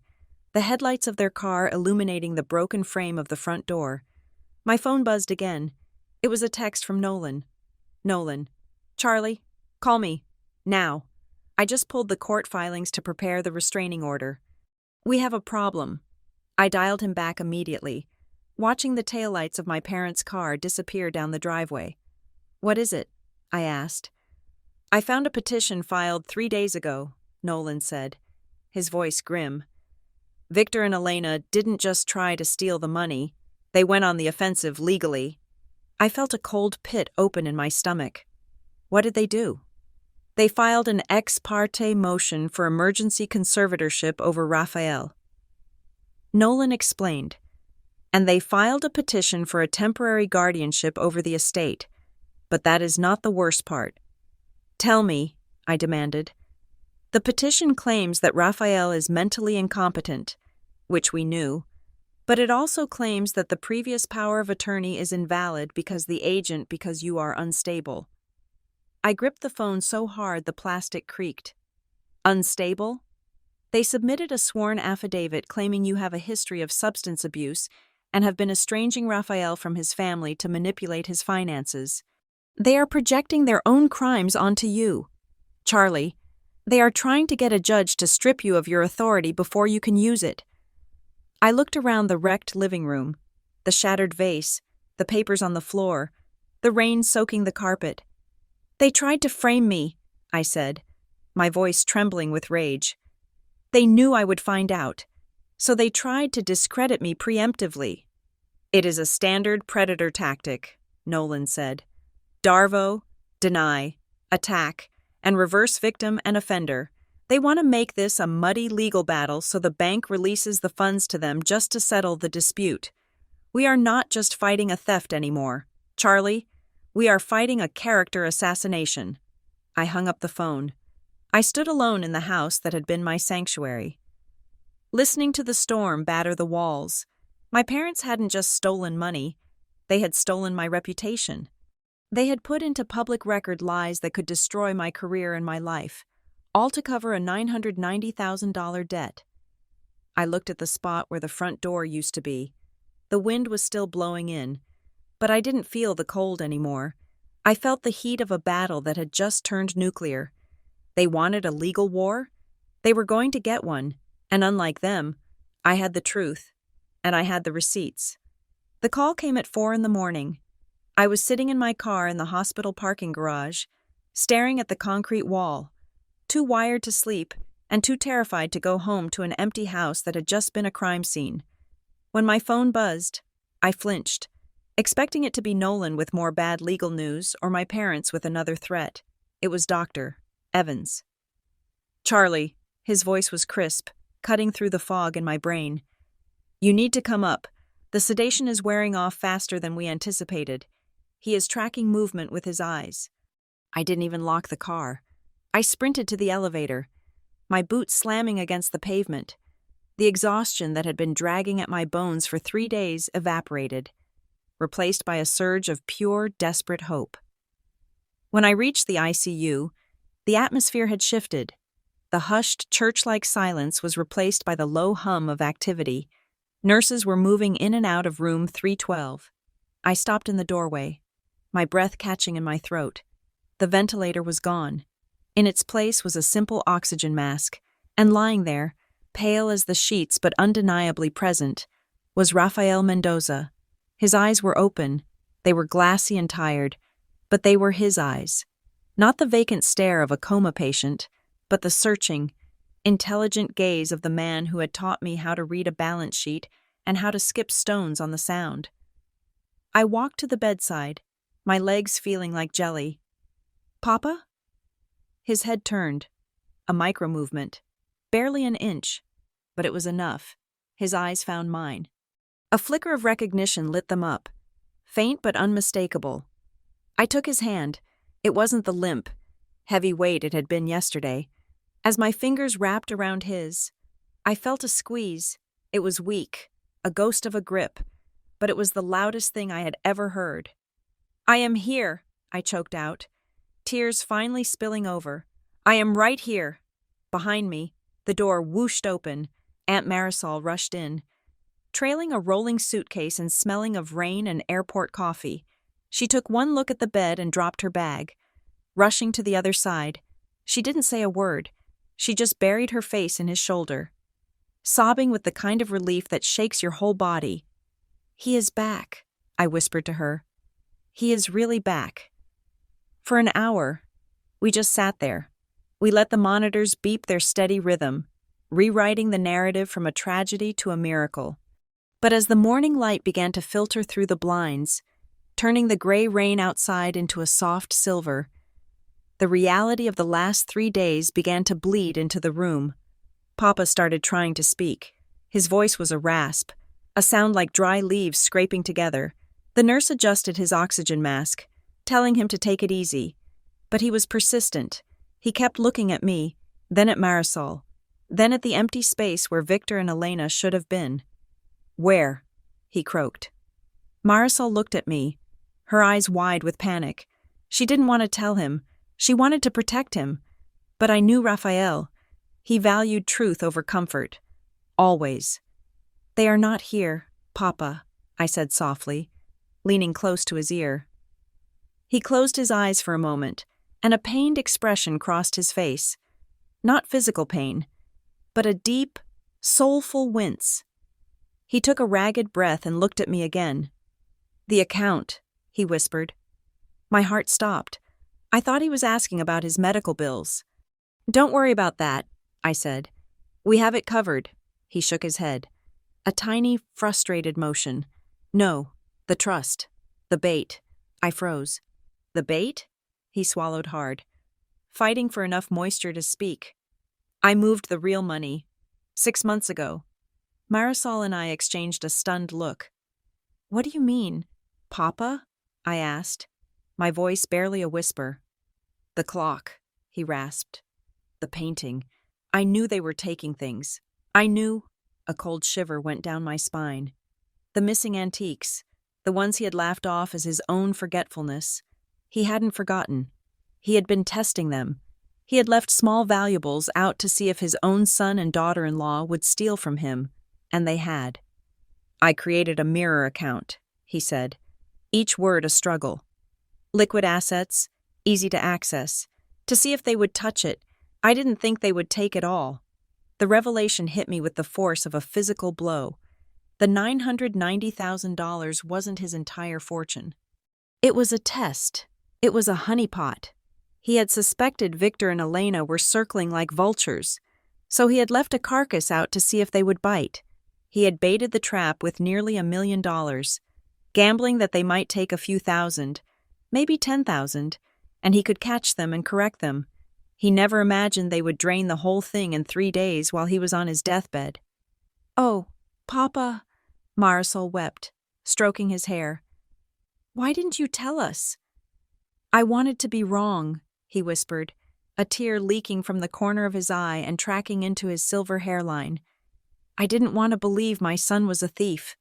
the headlights of their car illuminating the broken frame of the front door, my phone buzzed again. It was a text from Nolan. "Nolan, Charlie, call me. Now. I just pulled the court filings to prepare the restraining order. We have a problem." I dialed him back immediately, watching the taillights of my parents' car disappear down the driveway. "What is it?" I asked. "I found a petition filed 3 days ago," Nolan said, his voice grim. "Victor and Elena didn't just try to steal the money. They went on the offensive legally." I felt a cold pit open in my stomach. "What did they do?" "They filed an ex parte motion for emergency conservatorship over Raphael." Nolan explained. "And they filed a petition for a temporary guardianship over the estate. But that is not the worst part." "Tell me," I demanded. "The petition claims that Raphael is mentally incompetent," which we knew, but it also claims that the previous power of attorney is invalid because you are unstable. I gripped the phone so hard the plastic creaked. "Unstable?" "They submitted a sworn affidavit claiming you have a history of substance abuse and have been estranging Raphael from his family to manipulate his finances. They are projecting their own crimes onto you. Charlie, they are trying to get a judge to strip you of your authority before you can use it." I looked around the wrecked living room, the shattered vase, the papers on the floor, the rain soaking the carpet. "They tried to frame me," I said, my voice trembling with rage. "They knew I would find out, so they tried to discredit me preemptively." "It is a standard predator tactic," Nolan said. "Darvo, deny, attack, and reverse victim and offender. They want to make this a muddy legal battle so the bank releases the funds to them just to settle the dispute. We are not just fighting a theft anymore. Charlie, we are fighting a character assassination." I hung up the phone. I stood alone in the house that had been my sanctuary, listening to the storm batter the walls. My parents hadn't just stolen money, they had stolen my reputation. They had put into public record lies that could destroy my career and my life, all to cover a $990,000 debt. I looked at the spot where the front door used to be. The wind was still blowing in, but I didn't feel the cold anymore. I felt the heat of a battle that had just turned nuclear. They wanted a legal war? They were going to get one, and unlike them, I had the truth, and I had the receipts. The call came at 4 in the morning. I was sitting in my car in the hospital parking garage, staring at the concrete wall, too wired to sleep and too terrified to go home to an empty house that had just been a crime scene. When my phone buzzed, I flinched, expecting it to be Nolan with more bad legal news or my parents with another threat. It was Dr. Evans. "Charlie," his voice was crisp, cutting through the fog in my brain. "You need to come up. The sedation is wearing off faster than we anticipated. He is tracking movement with his eyes." I didn't even lock the car. I sprinted to the elevator, my boots slamming against the pavement. The exhaustion that had been dragging at my bones for 3 days evaporated, replaced by a surge of pure, desperate hope. When I reached the ICU, the atmosphere had shifted. The hushed, church-like silence was replaced by the low hum of activity. Nurses were moving in and out of room 312. I stopped in the doorway, my breath catching in my throat. The ventilator was gone. In its place was a simple oxygen mask, and lying there, pale as the sheets but undeniably present, was Rafael Mendoza. His eyes were open. They were glassy and tired, but they were his eyes. Not the vacant stare of a coma patient, but the searching, intelligent gaze of the man who had taught me how to read a balance sheet and how to skip stones on the sound. I walked to the bedside, my legs feeling like jelly. "Papa?" His head turned. A micro-movement. Barely an inch. But it was enough. His eyes found mine. A flicker of recognition lit them up. Faint but unmistakable. I took his hand. It wasn't the limp, heavy weight it had been yesterday. As my fingers wrapped around his, I felt a squeeze. It was weak, a ghost of a grip, but it was the loudest thing I had ever heard. "I am here," I choked out, tears finally spilling over. "I am right here." Behind me, the door whooshed open. Aunt Marisol rushed in, trailing a rolling suitcase and smelling of rain and airport coffee. She took one look at the bed and dropped her bag. Rushing to the other side, she didn't say a word. She just buried her face in his shoulder, sobbing with the kind of relief that shakes your whole body. "He is back," I whispered to her. "He is really back." For an hour, we just sat there. We let the monitors beep their steady rhythm, rewriting the narrative from a tragedy to a miracle. But as the morning light began to filter through the blinds, turning the gray rain outside into a soft silver, the reality of the last 3 days began to bleed into the room. Papa started trying to speak. His voice was a rasp, a sound like dry leaves scraping together. The nurse adjusted his oxygen mask, telling him to take it easy. But he was persistent. He kept looking at me, then at Marisol, then at the empty space where Victor and Elena should have been. "Where?" he croaked. Marisol looked at me, her eyes wide with panic. She didn't want to tell him. She wanted to protect him. But I knew Rafael. He valued truth over comfort. Always. "They are not here, Papa," I said softly, leaning close to his ear. He closed his eyes for a moment, and a pained expression crossed his face. Not physical pain, but a deep, soulful wince. He took a ragged breath and looked at me again. "The account," he whispered. My heart stopped. I thought he was asking about his medical bills. "Don't worry about that," I said. "We have it covered." He shook his head. A tiny, frustrated motion. "No, the trust. The bait." I froze. "The bait?" He swallowed hard, fighting for enough moisture to speak. "I moved the real money 6 months ago." Marisol and I exchanged a stunned look. "What do you mean, Papa?" I asked, my voice barely a whisper. "The clock," he rasped. "The painting. I knew they were taking things. I knew—" A cold shiver went down my spine. The missing antiques, the ones he had laughed off as his own forgetfulness. He hadn't forgotten. He had been testing them. He had left small valuables out to see if his own son and daughter-in-law would steal from him, and they had. "I created a mirror account," he said, each word a struggle. "Liquid assets, easy to access, to see if they would touch it, I didn't think they would take it all. The revelation hit me with the force of a physical blow. The $990,000 wasn't his entire fortune. It was a test. It was a honeypot. He had suspected Victor and Elena were circling like vultures, so he had left a carcass out to see if they would bite. He had baited the trap with nearly $1 million, gambling that they might take a few thousand, maybe 10,000, and he could catch them and correct them. He never imagined they would drain the whole thing in 3 days while he was on his deathbed. "Oh, Papa," Marisol wept, stroking his hair. "Why didn't you tell us?" "I wanted to be wrong," he whispered, a tear leaking from the corner of his eye and tracking into his silver hairline. "I didn't want to believe my son was a thief."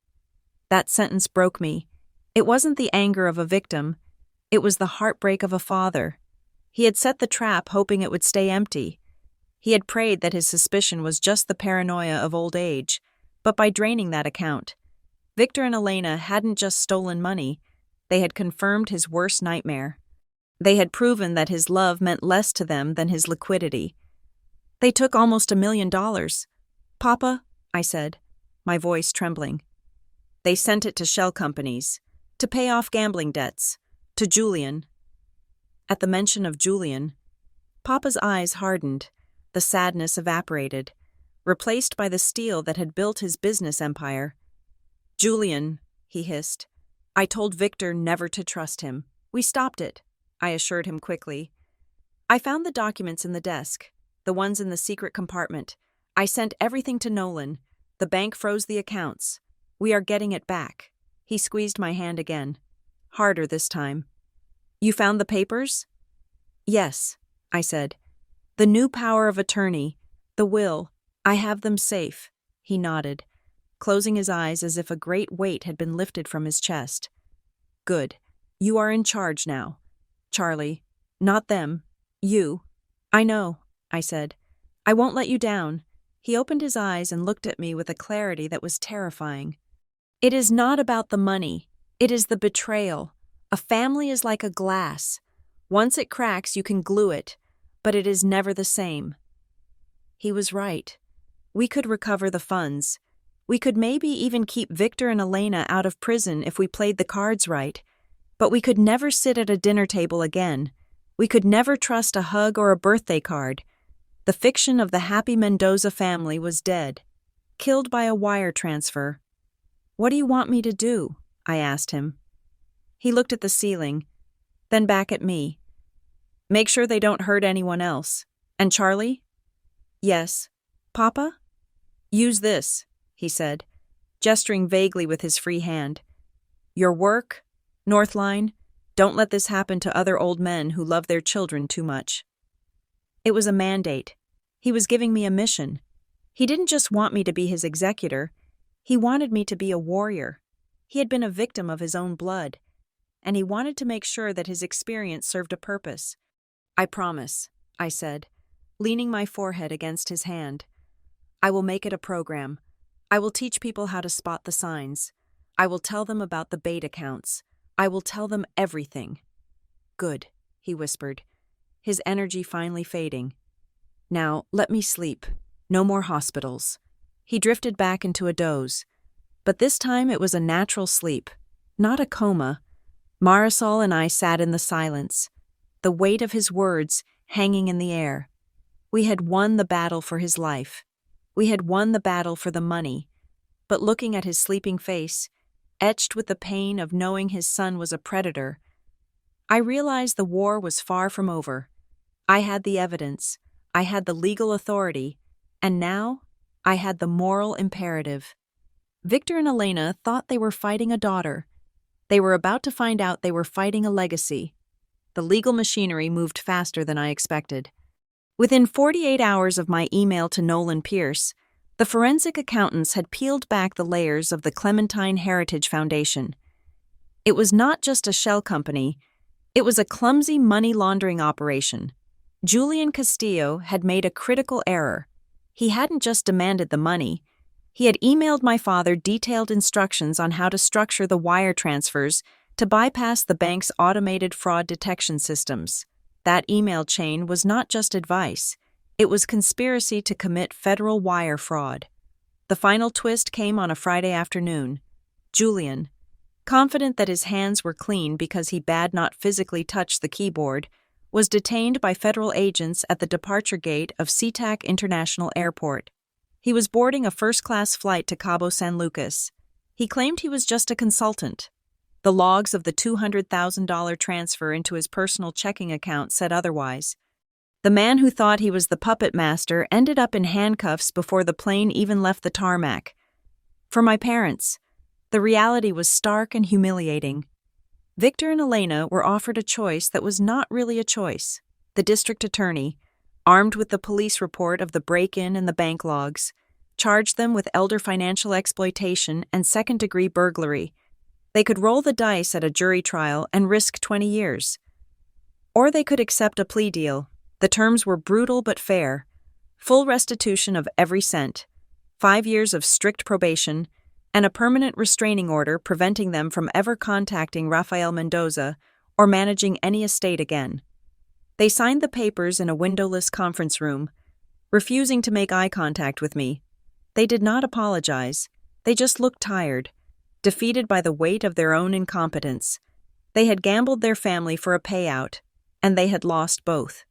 That sentence broke me. It wasn't the anger of a victim. It was the heartbreak of a father. He had set the trap hoping it would stay empty. He had prayed that his suspicion was just the paranoia of old age, but by draining that account, Victor and Elena hadn't just stolen money, they had confirmed his worst nightmare. They had proven that his love meant less to them than his liquidity. "They took almost $1 million. Papa," I said, my voice trembling. "They sent it to shell companies, to pay off gambling debts, to Julian." At the mention of Julian, Papa's eyes hardened, the sadness evaporated, replaced by the steel that had built his business empire. "Julian," he hissed. "I told Victor never to trust him. We stopped it," I assured him quickly. "I found the documents in the desk, the ones in the secret compartment. I sent everything to Nolan. The bank froze the accounts. We are getting it back." He squeezed my hand again, harder this time. "You found the papers?" "Yes," I said. "The new power of attorney, the will, I have them safe." He nodded, closing his eyes as if a great weight had been lifted from his chest. "Good. You are in charge now. Charlie, not them. You." "I know," I said. "I won't let you down." He opened his eyes and looked at me with a clarity that was terrifying. "It is not about the money. It is the betrayal. A family is like a glass. Once it cracks, you can glue it, but it is never the same." He was right. We could recover the funds. We could maybe even keep Victor and Elena out of prison if we played the cards right. But we could never sit at a dinner table again. We could never trust a hug or a birthday card. The fiction of the happy Mendoza family was dead, killed by a wire transfer. "What do you want me to do?" I asked him. He looked at the ceiling, then back at me. "Make sure they don't hurt anyone else. And Charlie?" "Yes." "Papa?" "Use this," he said, gesturing vaguely with his free hand. "Your work, Northline, don't let this happen to other old men who love their children too much." It was a mandate. He was giving me a mission. He didn't just want me to be his executor. He wanted me to be a warrior. He had been a victim of his own blood, and he wanted to make sure that his experience served a purpose. "I promise," I said, leaning my forehead against his hand. "I will make it a program. I will teach people how to spot the signs. I will tell them about the bait accounts. I will tell them everything." "Good," he whispered, his energy finally fading. "Now, let me sleep. No more hospitals." He drifted back into a doze. But this time it was a natural sleep, not a coma. Marisol and I sat in the silence, the weight of his words hanging in the air. We had won the battle for his life. We had won the battle for the money. But looking at his sleeping face, etched with the pain of knowing his son was a predator, I realized the war was far from over. I had the evidence, I had the legal authority, and now I had the moral imperative. Victor and Elena thought they were fighting a daughter. They were about to find out they were fighting a legacy. The legal machinery moved faster than I expected. Within 48 hours of my email to Nolan Pierce, the forensic accountants had peeled back the layers of the Clementine Heritage Foundation. It was not just a shell company, it was a clumsy money laundering operation. Julian Castillo had made a critical error. He hadn't just demanded the money. He had emailed my father detailed instructions on how to structure the wire transfers to bypass the bank's automated fraud detection systems. That email chain was not just advice. It was conspiracy to commit federal wire fraud. The final twist came on a Friday afternoon. Julian, confident that his hands were clean because he bad not physically touch the keyboard, was detained by federal agents at the departure gate of SeaTac International Airport. He was boarding a first-class flight to Cabo San Lucas. He claimed he was just a consultant. The logs of the $200,000 transfer into his personal checking account said otherwise. The man who thought he was the puppet master ended up in handcuffs before the plane even left the tarmac. For my parents, the reality was stark and humiliating. Victor and Elena were offered a choice that was not really a choice. The district attorney, armed with the police report of the break-in and the bank logs, charged them with elder financial exploitation and second-degree burglary. They could roll the dice at a jury trial and risk 20 years. Or they could accept a plea deal. The terms were brutal but fair. Full restitution of every cent, 5 years of strict probation, and a permanent restraining order preventing them from ever contacting Rafael Mendoza or managing any estate again. They signed the papers in a windowless conference room, refusing to make eye contact with me. They did not apologize. They just looked tired, defeated by the weight of their own incompetence. They had gambled their family for a payout, and they had lost both.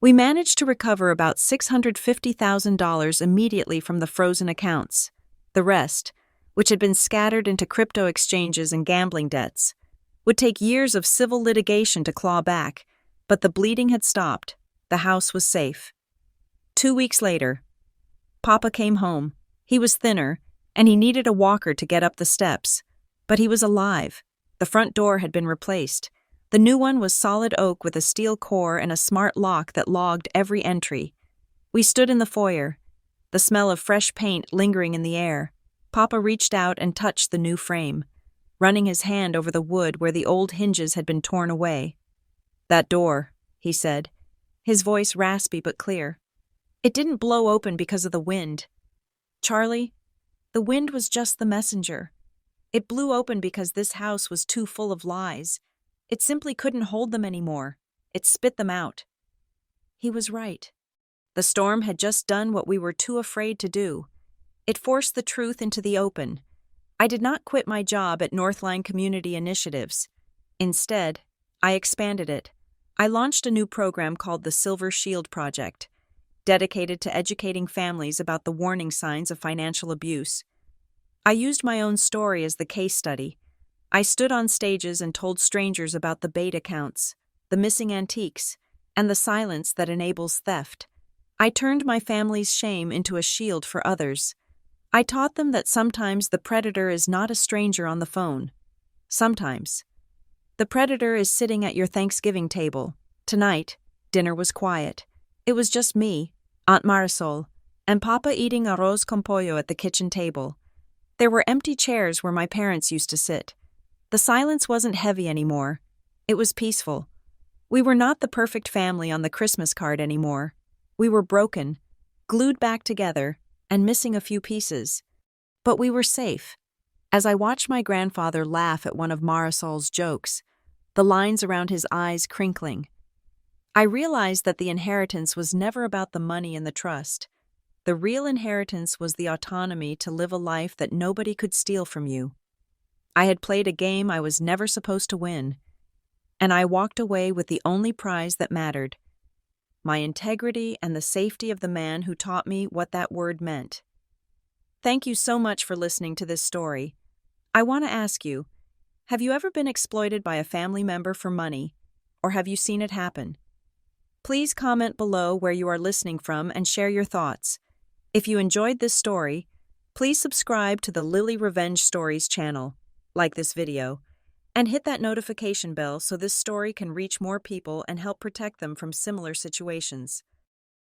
We managed to recover about $650,000 immediately from the frozen accounts. The rest, which had been scattered into crypto exchanges and gambling debts, would take years of civil litigation to claw back, but the bleeding had stopped. The house was safe. 2 weeks later, Papa came home. He was thinner, and he needed a walker to get up the steps. But he was alive. The front door had been replaced. The new one was solid oak with a steel core and a smart lock that logged every entry. We stood in the foyer, the smell of fresh paint lingering in the air. Papa reached out and touched the new frame, running his hand over the wood where the old hinges had been torn away. "That door," he said, his voice raspy but clear. "It didn't blow open because of the wind. Charlie, the wind was just the messenger. It blew open because this house was too full of lies. It simply couldn't hold them anymore. It spit them out." He was right. The storm had just done what we were too afraid to do. It forced the truth into the open. I did not quit my job at Northline Community Initiatives. Instead, I expanded it. I launched a new program called the Silver Shield Project, dedicated to educating families about the warning signs of financial abuse. I used my own story as the case study. I stood on stages and told strangers about the bait accounts, the missing antiques, and the silence that enables theft. I turned my family's shame into a shield for others. I taught them that sometimes the predator is not a stranger on the phone. Sometimes. The predator is sitting at your Thanksgiving table. Tonight, dinner was quiet. It was just me, Aunt Marisol, and Papa eating arroz con pollo at the kitchen table. There were empty chairs where my parents used to sit. The silence wasn't heavy anymore. It was peaceful. We were not the perfect family on the Christmas card anymore. We were broken, glued back together, and missing a few pieces. But we were safe. As I watched my grandfather laugh at one of Marisol's jokes, the lines around his eyes crinkling, I realized that the inheritance was never about the money and the trust. The real inheritance was the autonomy to live a life that nobody could steal from you. I had played a game I was never supposed to win, and I walked away with the only prize that mattered: my integrity and the safety of the man who taught me what that word meant. Thank you so much for listening to this story. I want to ask you, have you ever been exploited by a family member for money, or have you seen it happen? Please comment below where you are listening from and share your thoughts. If you enjoyed this story, please subscribe to the Lily Revenge Stories channel, like this video, and hit that notification bell so this story can reach more people and help protect them from similar situations.